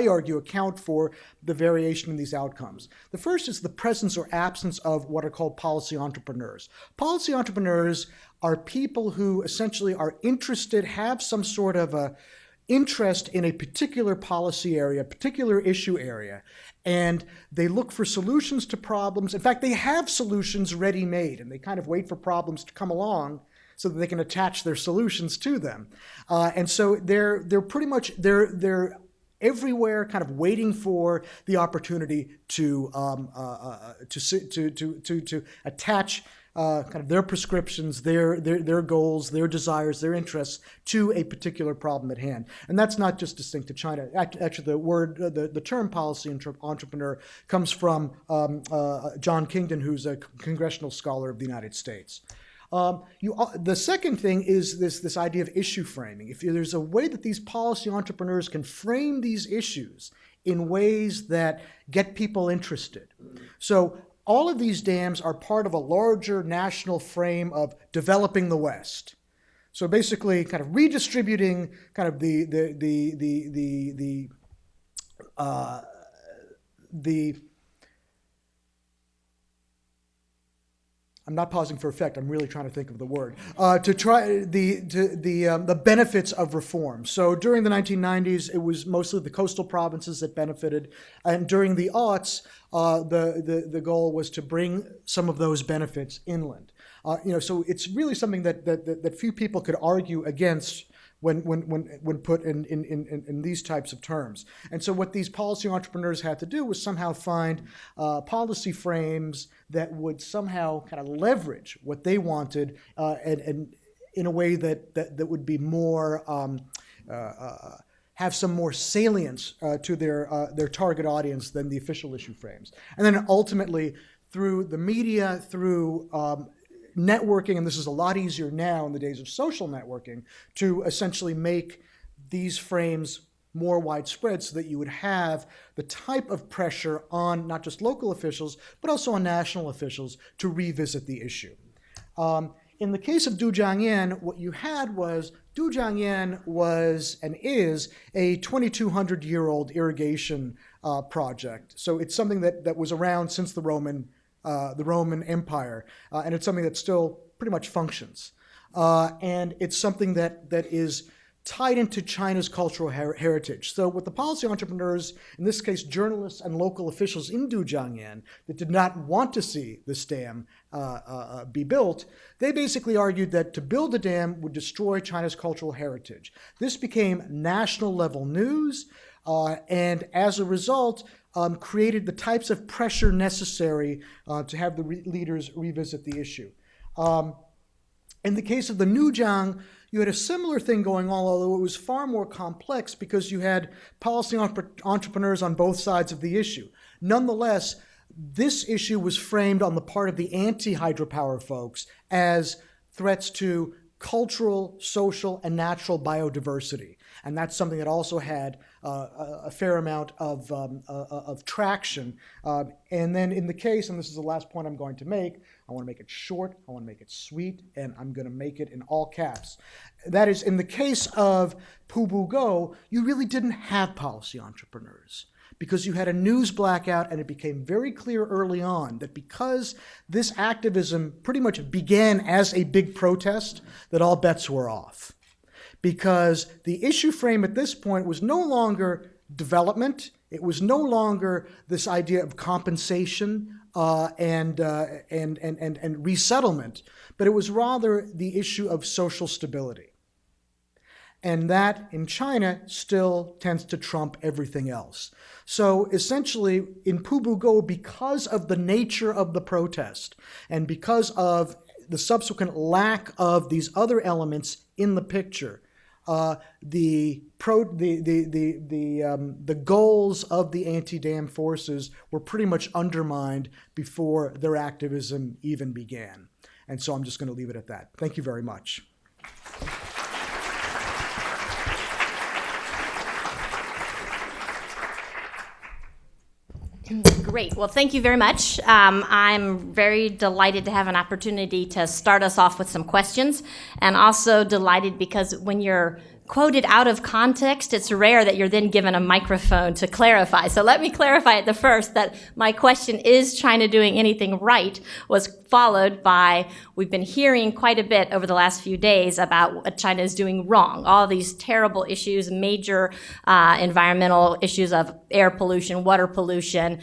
Speaker 3: argue account for the variation in these outcomes. The first is the presence or absence of what are called policy entrepreneurs. Policy entrepreneurs are people who essentially are interested, have some sort of a interest in a particular policy area, a particular issue area, and they look for solutions to problems. In fact, they have solutions ready-made, and they kind of wait for problems to come along so that they can attach their solutions to them. And so they're pretty much they're everywhere, kind of waiting for the opportunity to attach kind of their prescriptions, their goals, their desires, their interests to a particular problem at hand. And that's not just distinct to China. Actually, the term policy entrepreneur comes from John Kingdon, who's a congressional scholar of the United States. The second thing is this idea of issue framing. If there's a way that these policy entrepreneurs can frame these issues in ways that get people interested. So all of these dams are part of a larger national frame of developing the West. So basically, kind of redistributing kind of the I'm not pausing for effect. I'm really trying to think of the word. To try the benefits of reform. So during the 1990s, it was mostly the coastal provinces that benefited, and during the aughts, the goal was to bring some of those benefits inland. So it's really something that few people could argue against when put in these types of terms. And so what these policy entrepreneurs had to do was somehow find policy frames that would somehow kind of leverage what they wanted and in a way that would be more have some more salience to their target audience than the official issue frames. And then ultimately, through the media, through networking, and this is a lot easier now in the days of social networking, to essentially make these frames more widespread so that you would have the type of pressure on not just local officials, but also on national officials to revisit the issue. In the case of Dujiangyan, what you had was Dujiangyan was and is a 2,200-year-old irrigation project. So it's something that was around since the Roman Empire, and it's something that still pretty much functions. And it's something that is tied into China's cultural heritage. So what the policy entrepreneurs, in this case journalists and local officials in Dujiangyan, that did not want to see this dam be built, they basically argued that to build the dam would destroy China's cultural heritage. This became national level news, and as a result, created the types of pressure necessary to have the leaders revisit the issue. In the case of the Nujiang, you had a similar thing going on, although it was far more complex because you had policy entrepreneurs on both sides of the issue. Nonetheless, this issue was framed on the part of the anti-hydropower folks as threats to cultural, social, and natural biodiversity. And that's something that also had a fair amount of traction. And then in the case, and this is the last point I'm going to make, I want to make it short, I want to make it sweet, and I'm going to make it in all caps. That is, in the case of Pubugo, you really didn't have policy entrepreneurs, because you had a news blackout, and it became very clear early on that because this activism pretty much began as a big protest, that all bets were off. Because the issue frame at this point was no longer development, It was no longer this idea of compensation and resettlement, but it was rather the issue of social stability. And that, in China, still tends to trump everything else. So essentially, in Pubugo, because of the nature of the protest and because of the subsequent lack of these other elements in the picture, the goals of the anti-dam forces were pretty much undermined before their activism even began. And so I'm just going to leave it at that. Thank you very much.
Speaker 1: Great. Well, thank you very much. I'm very delighted to have an opportunity to start us off with some questions, and also delighted because when you're quoted out of context, it's rare that you're then given a microphone to clarify. So let me clarify at the first that my question, is China doing anything right, was followed by, we've been hearing quite a bit over the last few days about what China is doing wrong. All these terrible issues, major environmental issues of air pollution, water pollution,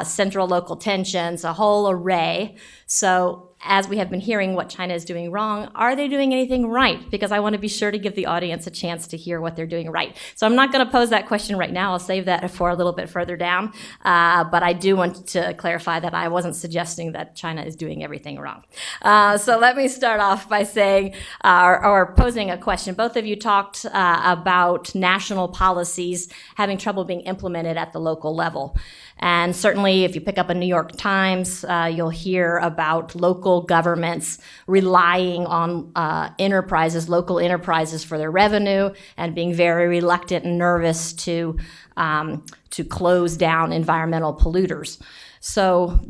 Speaker 1: central local tensions, a whole array. So as we have been hearing what China is doing wrong, are they doing anything right? Because I want to be sure to give the audience a chance to hear what they're doing right. So I'm not going to pose that question right now. I'll save that for a little bit further down. But I do want to clarify that I wasn't suggesting that China is doing everything wrong. So let me start off by saying, or posing a question. Both of you talked about national policies having trouble being implemented at the local level. And certainly, if you pick up a New York Times, you'll hear about local governments relying on local enterprises for their revenue, and being very reluctant and nervous to close down environmental polluters. So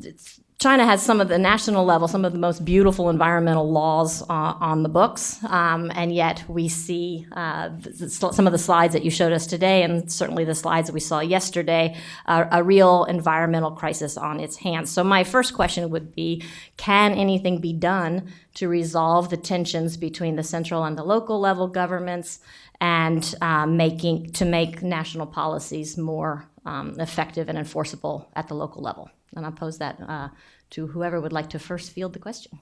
Speaker 1: China has some of the national level, some of the most beautiful environmental laws on the books, and yet we see some of the slides that you showed us today, and certainly the slides that we saw yesterday, a real environmental crisis on its hands. So my first question would be, can anything be done to resolve the tensions between the central and the local level governments, and make national policies more effective and enforceable at the local level? And I'll pose that to whoever would like to first field the question.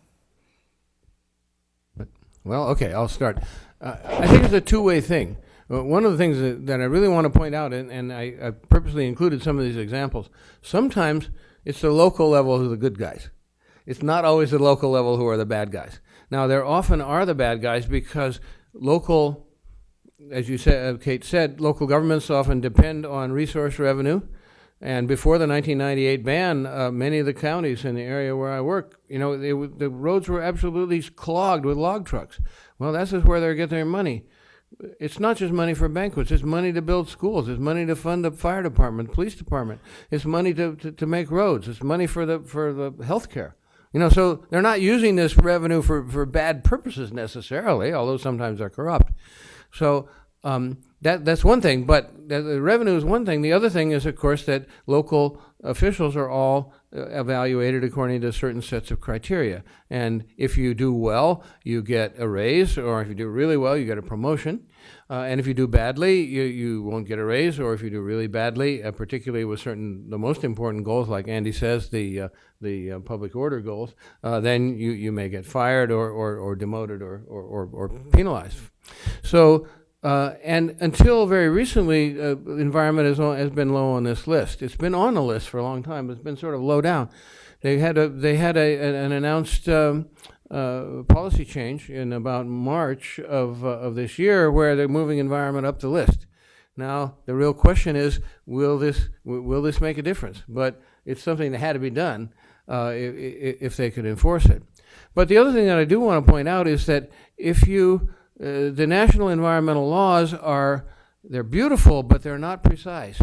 Speaker 2: Well, okay, I'll start. I think it's a two-way thing. One of the things that I really want to point out, and I purposely included some of these examples, sometimes it's the local level who are the good guys. It's not always the local level who are the bad guys. Now, there often are the bad guys because local, as you said, Kate said, local governments often depend on resource revenue. And before the 1998 ban, many of the counties in the area where I work, the roads were absolutely clogged with log trucks. Well, that's just where they're getting their money. It's not just money for banquets. It's money to build schools. It's money to fund the fire department, police department. It's money to make roads. It's money for the health care. So they're not using this revenue for bad purposes necessarily, although sometimes they're corrupt. So that's one thing, but the revenue is one thing. The other thing is, of course, that local officials are all evaluated according to certain sets of criteria. And if you do well, you get a raise, or if you do really well, you get a promotion. And if you do badly, you won't get a raise, or if you do really badly, particularly with the most important goals, like Andy says, the public order goals, then you may get fired or demoted or penalized. So. And until very recently, environment has been low on this list. It's been on the list for a long time, but it's been sort of low down. They had an announced policy change in about March of this year, where they're moving environment up the list. Now the real question is, will this make a difference? But it's something that had to be done if they could enforce it. But the other thing that I do want to point out is that if the national environmental laws they're beautiful, but they're not precise.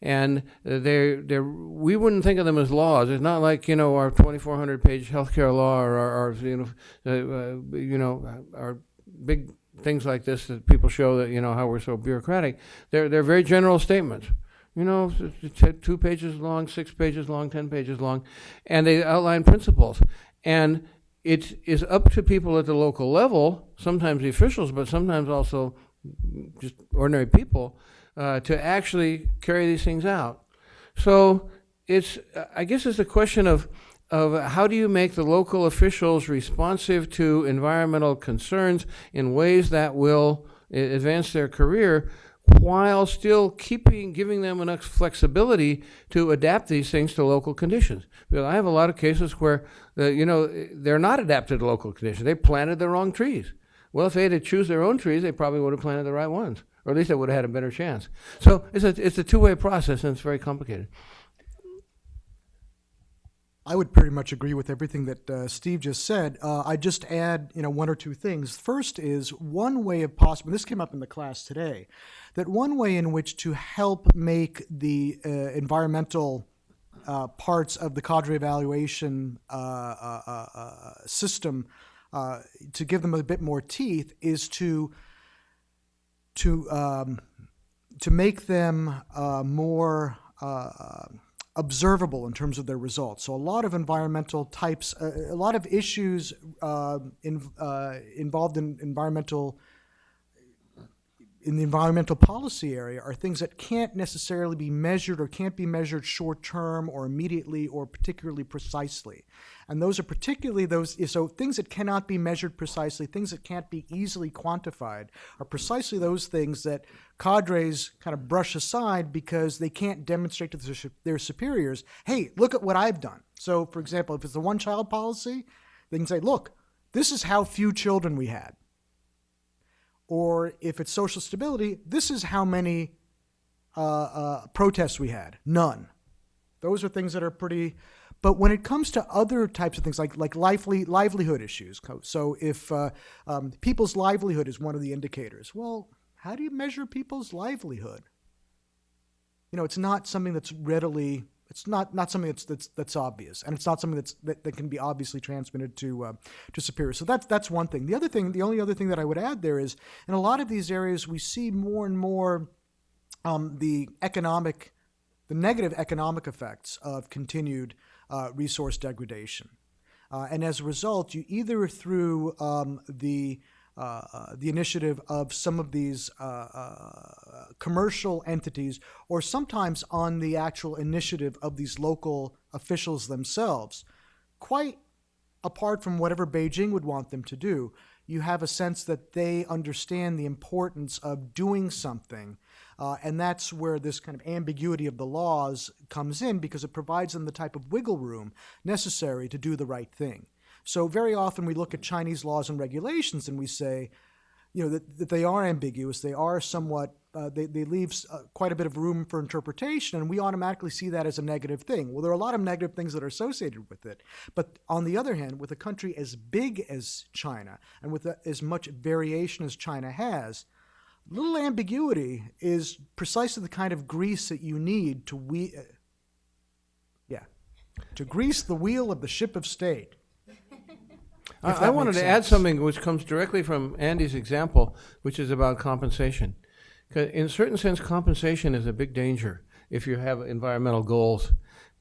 Speaker 2: And we wouldn't think of them as laws. It's not like, our 2,400-page healthcare law or our big things like this that people show that, how we're so bureaucratic. They're very general statements. 2 pages long, 6 pages long, 10 pages long, and they outline principles. And it is up to people at the local level, sometimes the officials, but sometimes also just ordinary people, to actually carry these things out. So I guess it's a question of how do you make the local officials responsive to environmental concerns in ways that will advance their career, while still giving them enough flexibility to adapt these things to local conditions. Because I have a lot of cases where, they're not adapted to local conditions. They planted the wrong trees. Well, if they had to choose their own trees, they probably would have planted the right ones, or at least they would have had a better chance. So it's a two-way process, and it's very complicated.
Speaker 3: I would pretty much agree with everything that Steve just said. I'd just add, one or two things. First is one way of possible, this came up in the class today, that one way in which to help make the environmental parts of the cadre evaluation system, to give them a bit more teeth, is to make them more observable in terms of their results. So a lot of environmental types, a lot of issues involved in the environmental policy area are things that can't necessarily be measured or can't be measured short term or immediately or particularly precisely. And those are particularly so things that cannot be measured precisely, things that can't be easily quantified, are precisely those things that cadres kind of brush aside because they can't demonstrate to their superiors, hey, look at what I've done. So, for example, if it's the one-child policy, they can say, look, this is how few children we had. Or if it's social stability, this is how many protests we had. None. Those are things that are pretty... But when it comes to other types of things like livelihood issues, so if people's livelihood is one of the indicators, well, how do you measure people's livelihood? It's not something that's readily, it's not something that's obvious, and it's not something that can be obviously transmitted to superiors. So that's one thing. The only other thing that I would add there is, in a lot of these areas, we see more and more the negative economic effects of continued resource degradation. And as a result, you either through the initiative of some of these commercial entities, or sometimes on the actual initiative of these local officials themselves, quite apart from whatever Beijing would want them to do, you have a sense that they understand the importance of doing something. And that's where this kind of ambiguity of the laws comes in, because it provides them the type of wiggle room necessary to do the right thing. So very often we look at Chinese laws and regulations and we say, that they are ambiguous, they are somewhat, they leave quite a bit of room for interpretation, and we automatically see that as a negative thing. Well, there are a lot of negative things that are associated with it. But on the other hand, with a country as big as China, and with as much variation as China has, little ambiguity is precisely the kind of grease that you need to grease the wheel of the ship of state.
Speaker 2: I wanted to add something which comes directly from Andy's example, which is about compensation. 'Cause in a certain sense, compensation is a big danger if you have environmental goals.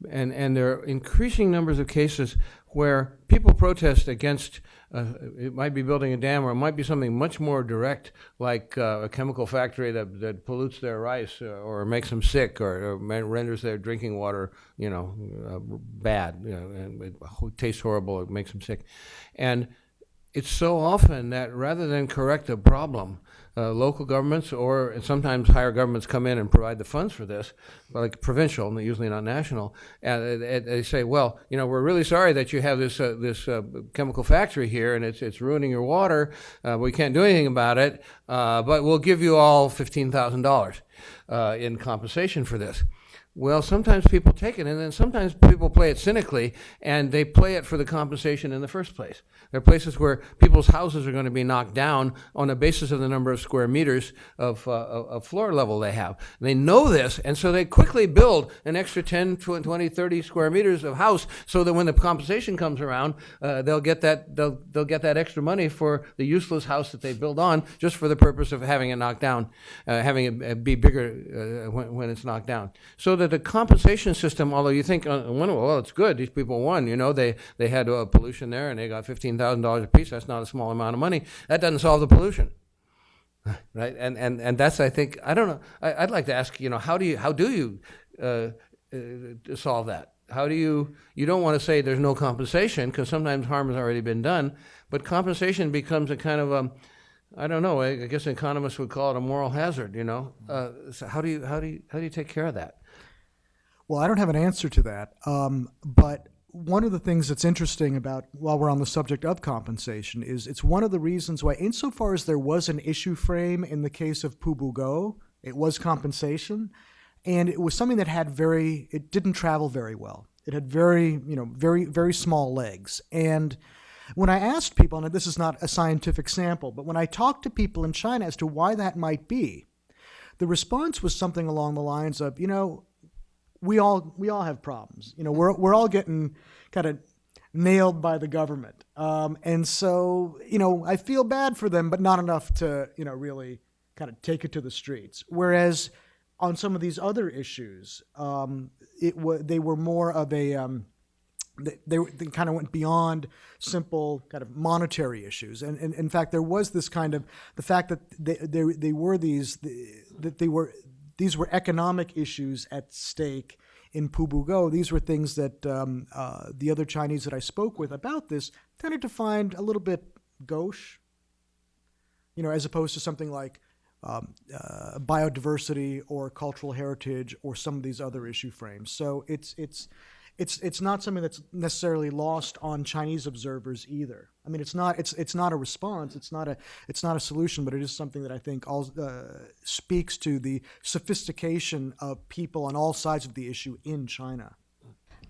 Speaker 2: And there are increasing numbers of cases where people protest against, it might be building a dam, or it might be something much more direct, like a chemical factory that pollutes their rice, or makes them sick, or renders their drinking water, bad, and it tastes horrible, it makes them sick. And it's so often that rather than correct a problem, local governments, or sometimes higher governments, come in and provide the funds for this, like provincial, usually not national, and they say, well, we're really sorry that you have this chemical factory here, and it's ruining your water. We can't do anything about it, but we'll give you all $15,000 in compensation for this. Well, sometimes people take it, and then sometimes people play it cynically, and they play it for the compensation in the first place. There are places where people's houses are going to be knocked down on the basis of the number of square meters of floor level they have. And they know this, and so they quickly build an extra 10, 20, 30 square meters of house, so that when the compensation comes around, they'll get that extra money for the useless house that they build on, just for the purpose of having it knocked down, having it be bigger when it's knocked down. So that the compensation system, although you think, well, it's good, these people won, they had pollution there and they got $15,000 a piece, that's not a small amount of money, that doesn't solve the pollution. right? And that's, I think, I don't know. I'd like to ask, how do you solve that? How do you don't want to say there's no compensation, because sometimes harm has already been done, but compensation becomes a kind of I don't know, I guess economists would call it a moral hazard, So how do you take care of that?
Speaker 3: Well, I don't have an answer to that, but one of the things that's interesting about, while we're on the subject of compensation, is it's one of the reasons why, insofar as there was an issue frame in the case of Pubugo, it was compensation, and it was something that it didn't travel very well. It had very, very small legs. And when I asked people, and this is not a scientific sample, but when I talked to people in China as to why that might be, the response was something along the lines of, we all have problems. We're all getting kind of nailed by the government, and so I feel bad for them, but not enough to really kind of take it to the streets. Whereas on some of these other issues, they were more of a they kind of went beyond simple kind of monetary issues, and in fact there was this kind of the fact that these were economic issues at stake in Pubugo. These were things that the other Chinese that I spoke with about this tended to find a little bit gauche, as opposed to something like biodiversity or cultural heritage or some of these other issue frames. So it's not something that's necessarily lost on Chinese observers either. I mean, it's not a response, it's not a solution, but it is something that I think speaks to the sophistication of people on all sides of the issue in China.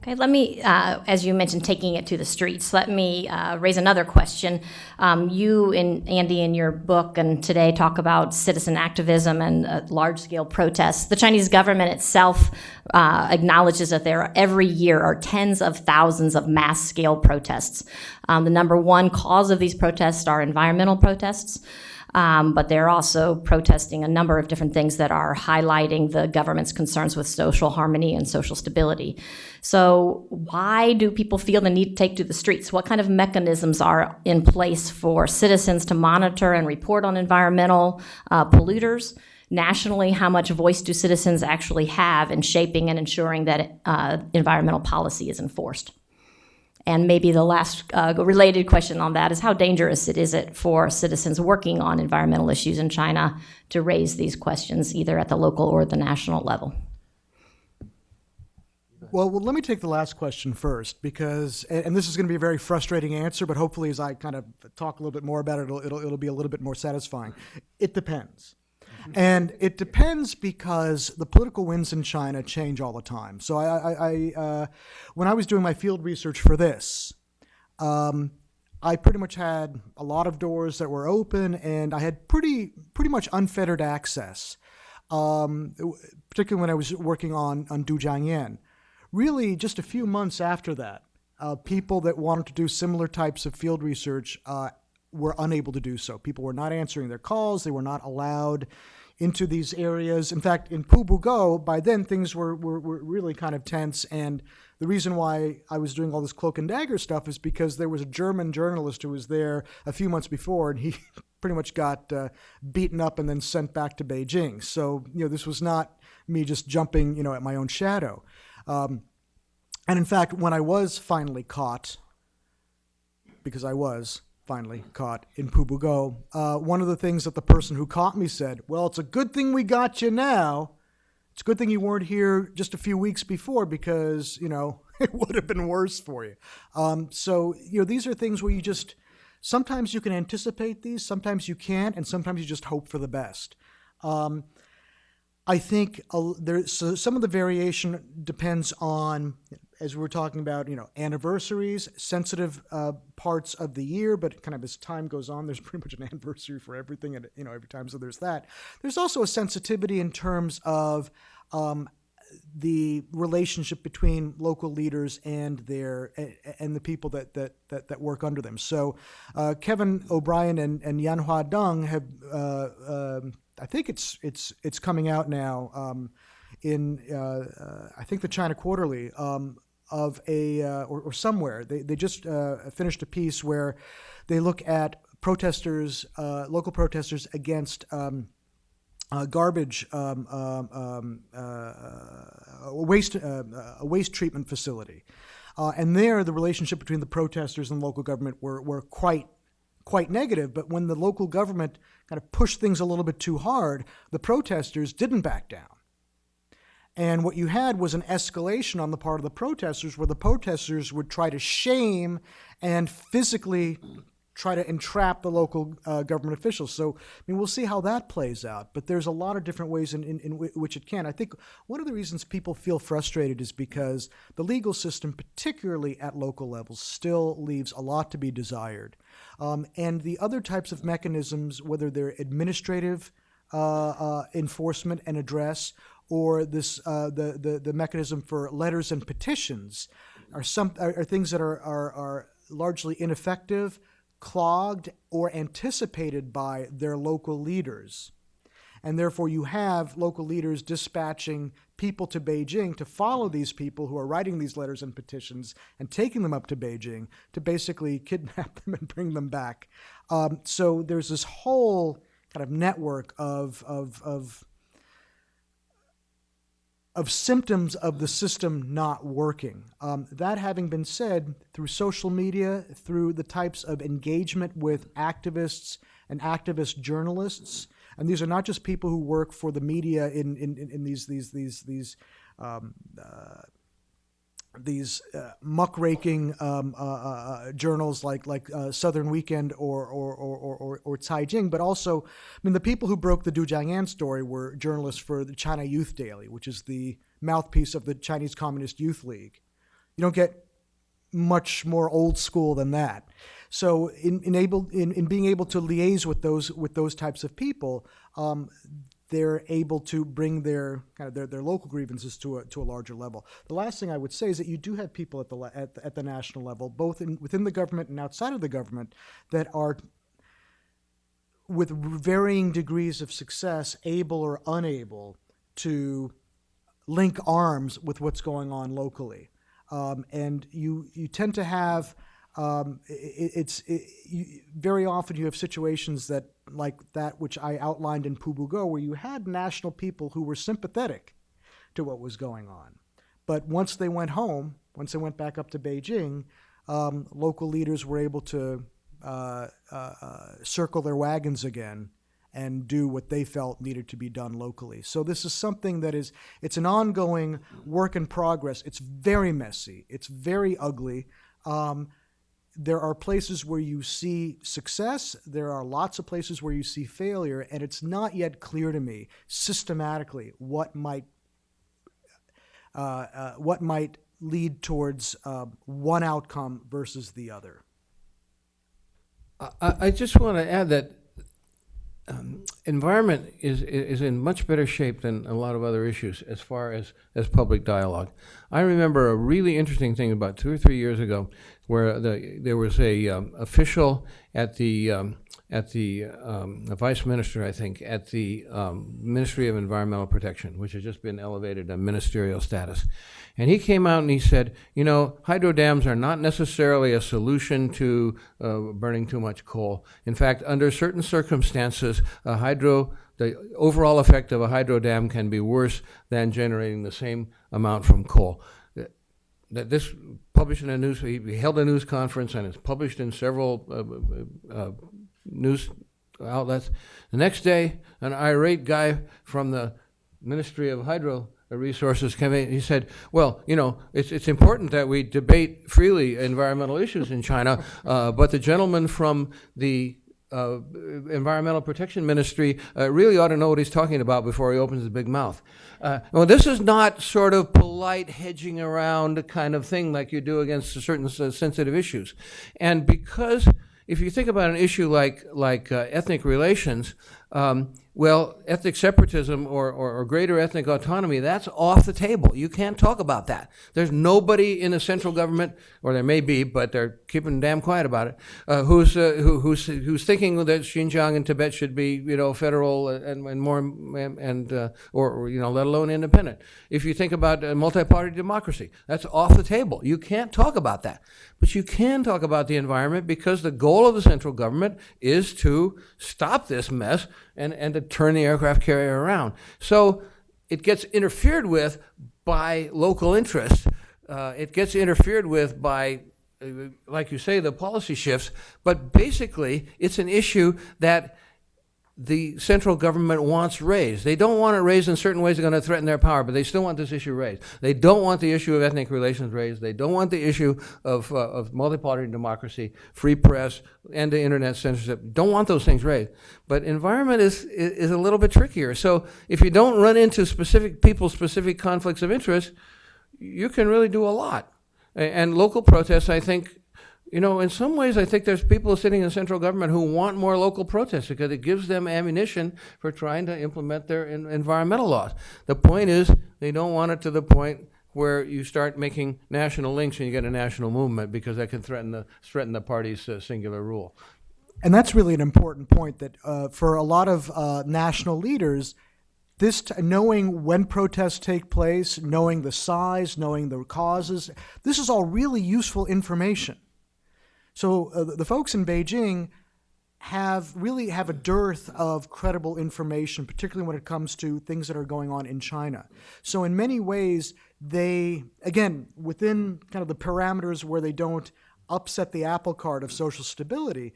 Speaker 1: Okay, let me, as you mentioned, taking it to the streets, let me raise another question. You and Andy in your book and today talk about citizen activism and large-scale protests. The Chinese government itself acknowledges that every year are tens of thousands of mass-scale protests. The number one cause of these protests are environmental protests. But they're also protesting a number of different things that are highlighting the government's concerns with social harmony and social stability. So why do people feel the need to take to the streets? What kind of mechanisms are in place for citizens to monitor and report on environmental polluters? Nationally, how much voice do citizens actually have in shaping and ensuring that environmental policy is enforced? And maybe the last related question on that is how dangerous is it for citizens working on environmental issues in China to raise these questions either at the local or the national level?
Speaker 3: Well, let me take the last question first, because, and this is going to be a very frustrating answer, but hopefully as I kind of talk a little bit more about it, it'll be a little bit more satisfying. It depends. And it depends because the political winds in China change all the time. So when I was doing my field research for this, I pretty much had a lot of doors that were open, and I had pretty much unfettered access, particularly when I was working on Dujiangyan. Really, just a few months after that, people that wanted to do similar types of field research were unable to do so. People were not answering their calls. They were not allowed into these areas. In fact, in Pubugo, by then things were really kind of tense. And the reason why I was doing all this cloak and dagger stuff is because there was a German journalist who was there a few months before, and he pretty much got beaten up and then sent back to Beijing. So, this was not me just jumping, at my own shadow. And in fact, when I was finally caught, because I was finally caught in Pubugo, one of the things that the person who caught me said, well, it's a good thing we got you now. It's a good thing you weren't here just a few weeks before, because, it would have been worse for you. So, these are things where sometimes you can anticipate these, sometimes you can't, and sometimes you just hope for the best. I think some of the variation depends on, as we're talking about, anniversaries, sensitive parts of the year, but kind of as time goes on, there's pretty much an anniversary for everything, and every time, so there's that. There's also a sensitivity in terms of the relationship between local leaders and the people that work under them. So Kevin O'Brien and Yanhua Deng have. I think it's coming out now in I think the China Quarterly of or somewhere. They just finished a piece where they look at protesters, local protesters against garbage, a waste treatment facility. And there, the relationship between the protesters and local government were quite negative. But when the local government kind of pushed things a little bit too hard, the protesters didn't back down. And what you had was an escalation on the part of the protesters, where the protesters would try to shame and physically try to entrap the local government officials. So, I mean, we'll see how that plays out. But there's a lot of different ways in which it can. I think one of the reasons people feel frustrated is because the legal system, particularly at local levels, still leaves a lot to be desired. And the other types of mechanisms, whether they're administrative enforcement and address, or this the mechanism for letters and petitions, are things that are largely ineffective, clogged, or anticipated by their local leaders. And therefore you have local leaders dispatching people to Beijing to follow these people who are writing these letters and petitions and taking them up to Beijing to basically kidnap them and bring them back. So there's this whole kind of network of symptoms of the system not working. That having been said, through social media, through the types of engagement with activists and activist journalists, and these are not just people who work for the media in these muckraking journals like Southern Weekend or Caijing, but also, I mean, the people who broke the Du Jiang'an story were journalists for the China Youth Daily, which is the mouthpiece of the Chinese Communist Youth League. You don't get much more old school than that. So in being able to liaise with those types of people, they're able to bring their local grievances to a larger level. The last thing I would say is that you do have people at the national level, both within the government and outside of the government, that are, with varying degrees of success, able or unable to link arms with what's going on locally. And you tend to have very often you have situations that, like that which I outlined in Pubugo, where you had national people who were sympathetic to what was going on. But once they went home, once they went back up to Beijing, local leaders were able to circle their wagons again and do what they felt needed to be done locally. So this is something that it's an ongoing work in progress. It's very messy. It's very ugly. There are places where you see success. There are lots of places where you see failure, and it's not yet clear to me systematically what might lead towards one outcome versus the other.
Speaker 2: I just want to add that environment is in much better shape than a lot of other issues as far as public dialogue. I remember a really interesting thing about 2 or 3 years ago, where there was a official at the vice minister, I think, at the Ministry of Environmental Protection, which has just been elevated to ministerial status. And he came out and he said, you know, hydro dams are not necessarily a solution to burning too much coal. In fact, under certain circumstances, the overall effect of a hydro dam can be worse than generating the same amount from coal. This published in a news, he held a news conference, and it's published in several news outlets. The next day, an irate guy from the Ministry of Hydro Resources came in. He said, well, you know, it's important that we debate freely environmental issues in China, but the gentleman from the Environmental Protection Ministry really ought to know what he's talking about before he opens his big mouth. Well, this is not sort of polite hedging around kind of thing like you do against certain sensitive issues. And because if you think about an issue like ethnic relations, Well, ethnic separatism or greater ethnic autonomy, that's off the table. You can't talk about that. There's nobody in the central government, or there may be, but they're keeping damn quiet about it, who's thinking that Xinjiang and Tibet should be, federal and more, or let alone independent. If you think about multi-party democracy, that's off the table. You can't talk about that. But you can talk about the environment because the goal of the central government is to stop this mess and to turn the aircraft carrier around. So it gets interfered with by local interests. It gets interfered with by, like you say, the policy shifts. But basically, it's an issue that the central government wants raised. They don't want it raised in certain ways that are going to threaten their power, but they still want this issue raised. They don't want the issue of ethnic relations raised. They don't want the issue of multi-party democracy, free press, and the internet censorship. Don't want those things raised. But environment is a little bit trickier. So if you don't run into specific people's specific conflicts of interest, you can really do a lot. And local protests, I think, in some ways, I think there's people sitting in central government who want more local protests because it gives them ammunition for trying to implement their environmental laws. The point is, they don't want it to the point where you start making national links and you get a national movement because that can threaten the party's singular rule.
Speaker 3: And that's really an important point that for a lot of national leaders, knowing when protests take place, knowing the size, knowing the causes, this is all really useful information. So the folks in Beijing have a dearth of credible information, particularly when it comes to things that are going on in China. So in many ways, they, again, within kind of the parameters where they don't upset the apple cart of social stability,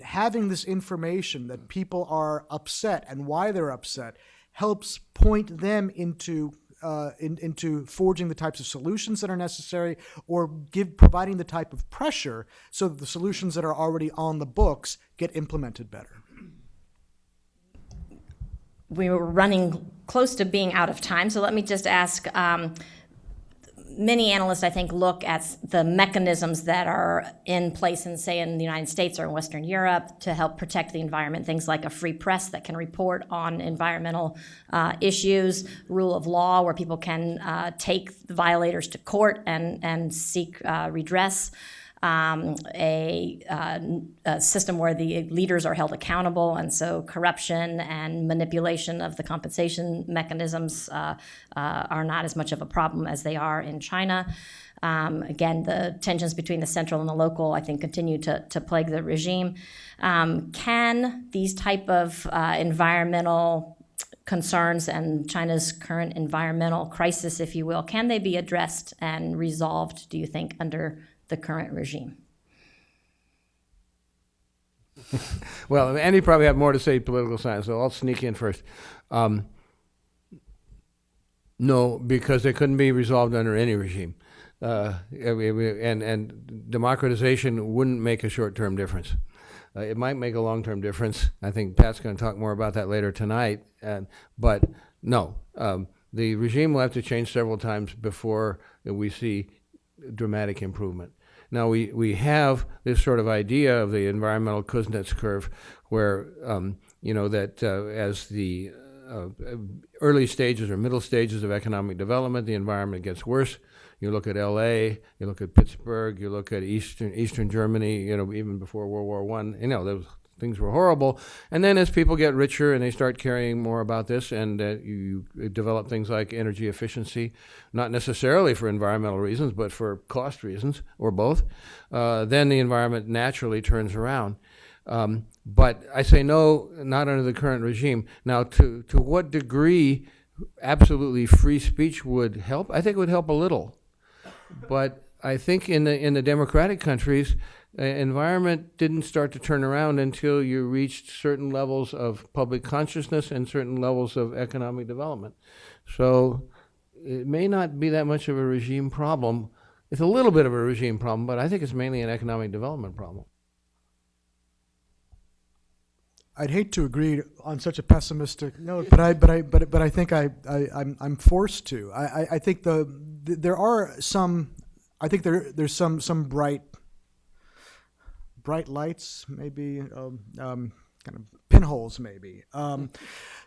Speaker 3: having this information that people are upset and why they're upset helps point them into forging the types of solutions that are necessary, or providing the type of pressure so that the solutions that are already on the books get implemented better.
Speaker 1: We were running close to being out of time, so let me just ask, many analysts, I think, look at the mechanisms that are in place in, say, in the United States or in Western Europe to help protect the environment, things like a free press that can report on environmental issues, rule of law where people can take the violators to court and seek redress, a system where the leaders are held accountable, and so corruption and manipulation of the compensation mechanisms are not as much of a problem as they are in China. Again, the tensions between the central and the local, I think, continue to plague the regime. Can these type of environmental concerns and China's current environmental crisis, if you will, can they be addressed and resolved, do you think, under the current regime?
Speaker 2: Well, Andy probably have more to say political science, so I'll sneak in first. No, because they couldn't be resolved under any regime. And democratization wouldn't make a short-term difference. It might make a long-term difference. I think Pat's going to talk more about that later tonight. But no, the regime will have to change several times before we see dramatic improvement. Now we have this sort of idea of the environmental Kuznets curve, where as the early stages or middle stages of economic development, the environment gets worse. You look at L.A., you look at Pittsburgh, you look at Eastern Germany. Even before World War I, those things were horrible. And then as people get richer and they start caring more about this, and you develop things like energy efficiency, not necessarily for environmental reasons, but for cost reasons, or both, then the environment naturally turns around. But I say no, not under the current regime. Now, to what degree absolutely free speech would help? I think it would help a little. But I think in the democratic countries, environment didn't start to turn around until you reached certain levels of public consciousness and certain levels of economic development. So it may not be that much of a regime problem. It's a little bit of a regime problem, but I think it's mainly an economic development problem.
Speaker 3: I'd hate to agree on such a pessimistic note, but I think I'm forced to. I think there are some. I think there's some bright lights, maybe. kind of pinholes, maybe.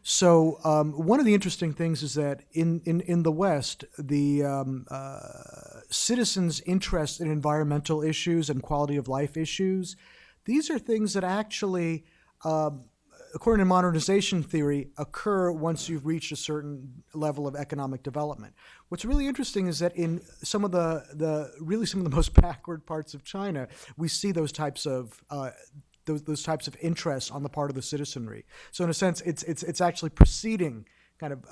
Speaker 3: So one of the interesting things is that in the West, the citizens' interest in environmental issues and quality of life issues, these are things that actually, according to modernization theory, occur once you've reached a certain level of economic development. What's really interesting is that in some of the most backward parts of China, we see those types of interests on the part of the citizenry. So in a sense, it's actually proceeding kind of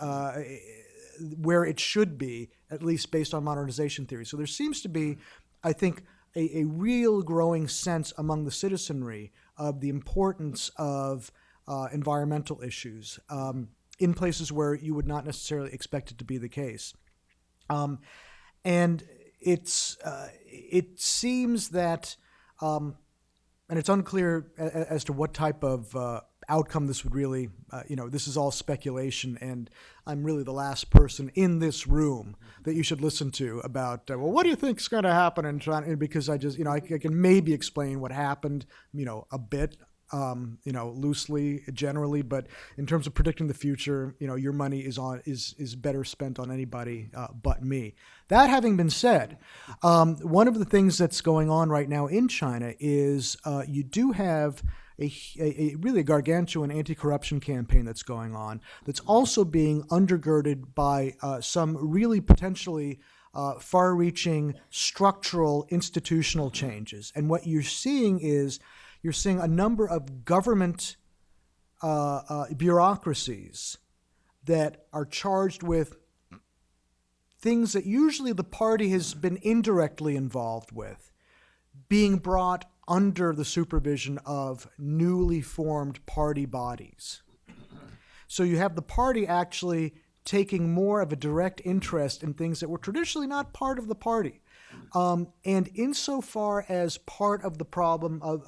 Speaker 3: where it should be, at least based on modernization theory. So there seems to be, I think, a real growing sense among the citizenry of the importance of environmental issues in places where you would not necessarily expect it to be the case. And it seems that, and it's unclear as to what type of outcome this would really, this is all speculation, and I'm really the last person in this room that you should listen to about, well, what do you think is going to happen in China? Because I just, I can maybe explain what happened, a bit, loosely, generally, but in terms of predicting the future, your money is better spent on anybody but me. That having been said, one of the things that's going on right now in China is you do have a really gargantuan anti-corruption campaign that's going on that's also being undergirded by some really potentially far-reaching structural institutional changes. And what you're seeing is you're seeing a number of government bureaucracies that are charged with things that usually the party has been indirectly involved with, being brought under the supervision of newly formed party bodies. So you have the party actually taking more of a direct interest in things that were traditionally not part of the party. And insofar as part of the problem of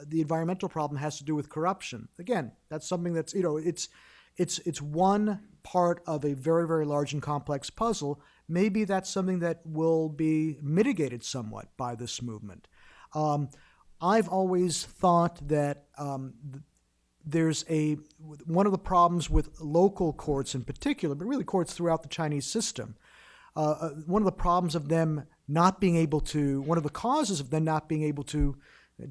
Speaker 3: the environmental problem has to do with corruption, again, that's something that's, it's one part of a very, very large and complex puzzle. Maybe that's something that will be mitigated somewhat by this movement. I've always thought that there's one of the problems with local courts in particular, but really courts throughout the Chinese system, one of the problems of them not being able to, one of the causes of them not being able to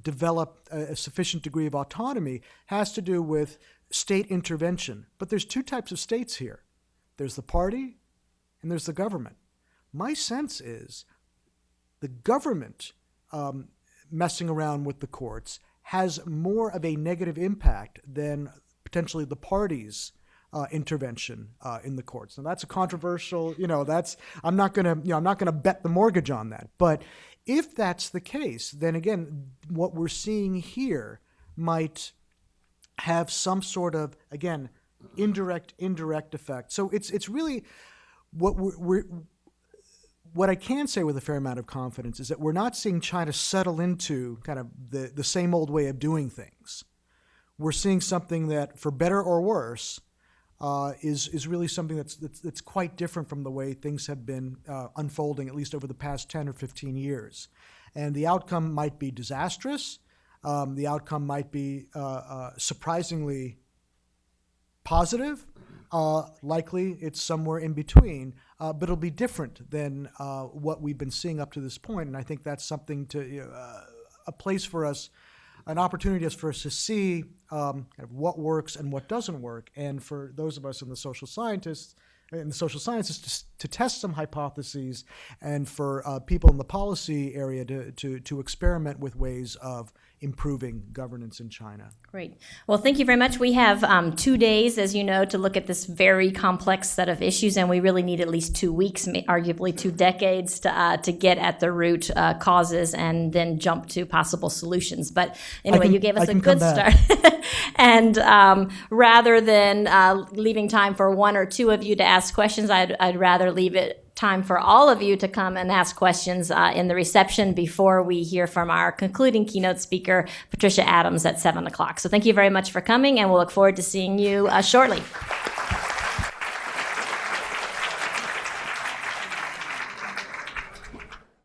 Speaker 3: develop a sufficient degree of autonomy has to do with state intervention. But there's two types of states here. There's the party and there's the government. My sense is the government messing around with the courts has more of a negative impact than potentially the party's intervention in the courts. Now that's a controversial, I'm not gonna bet the mortgage on that. But if that's the case, then again, what we're seeing here might have some sort of, again, indirect effect. So it's really what I can say with a fair amount of confidence is that we're not seeing China settle into kind of the same old way of doing things. We're seeing something that, for better or worse, is really something that's quite different from the way things have been unfolding, at least over the past 10 or 15 years. And the outcome might be disastrous. The outcome might be surprisingly positive. Likely it's somewhere in between, but it'll be different than what we've been seeing up to this point. And I think that's something to, a place for us, an opportunity for us to see kind of what works and what doesn't work. And for those of us in the social sciences to test some hypotheses, and for people in the policy area to experiment with ways of improving governance in China.
Speaker 1: Great. Well, thank you very much. We have 2 days, as you know, to look at this very complex set of issues, and we really need at least 2 weeks, arguably 2 decades, to get at the root causes and then jump to possible solutions. But anyway, you gave us a good start. And rather than leaving time for one or two of you to ask questions, I'd rather leave it time for all of you to come and ask questions in the reception before we hear from our concluding keynote speaker, Patricia Adams, at 7 o'clock. So thank you very much for coming, and we'll look forward to seeing you shortly.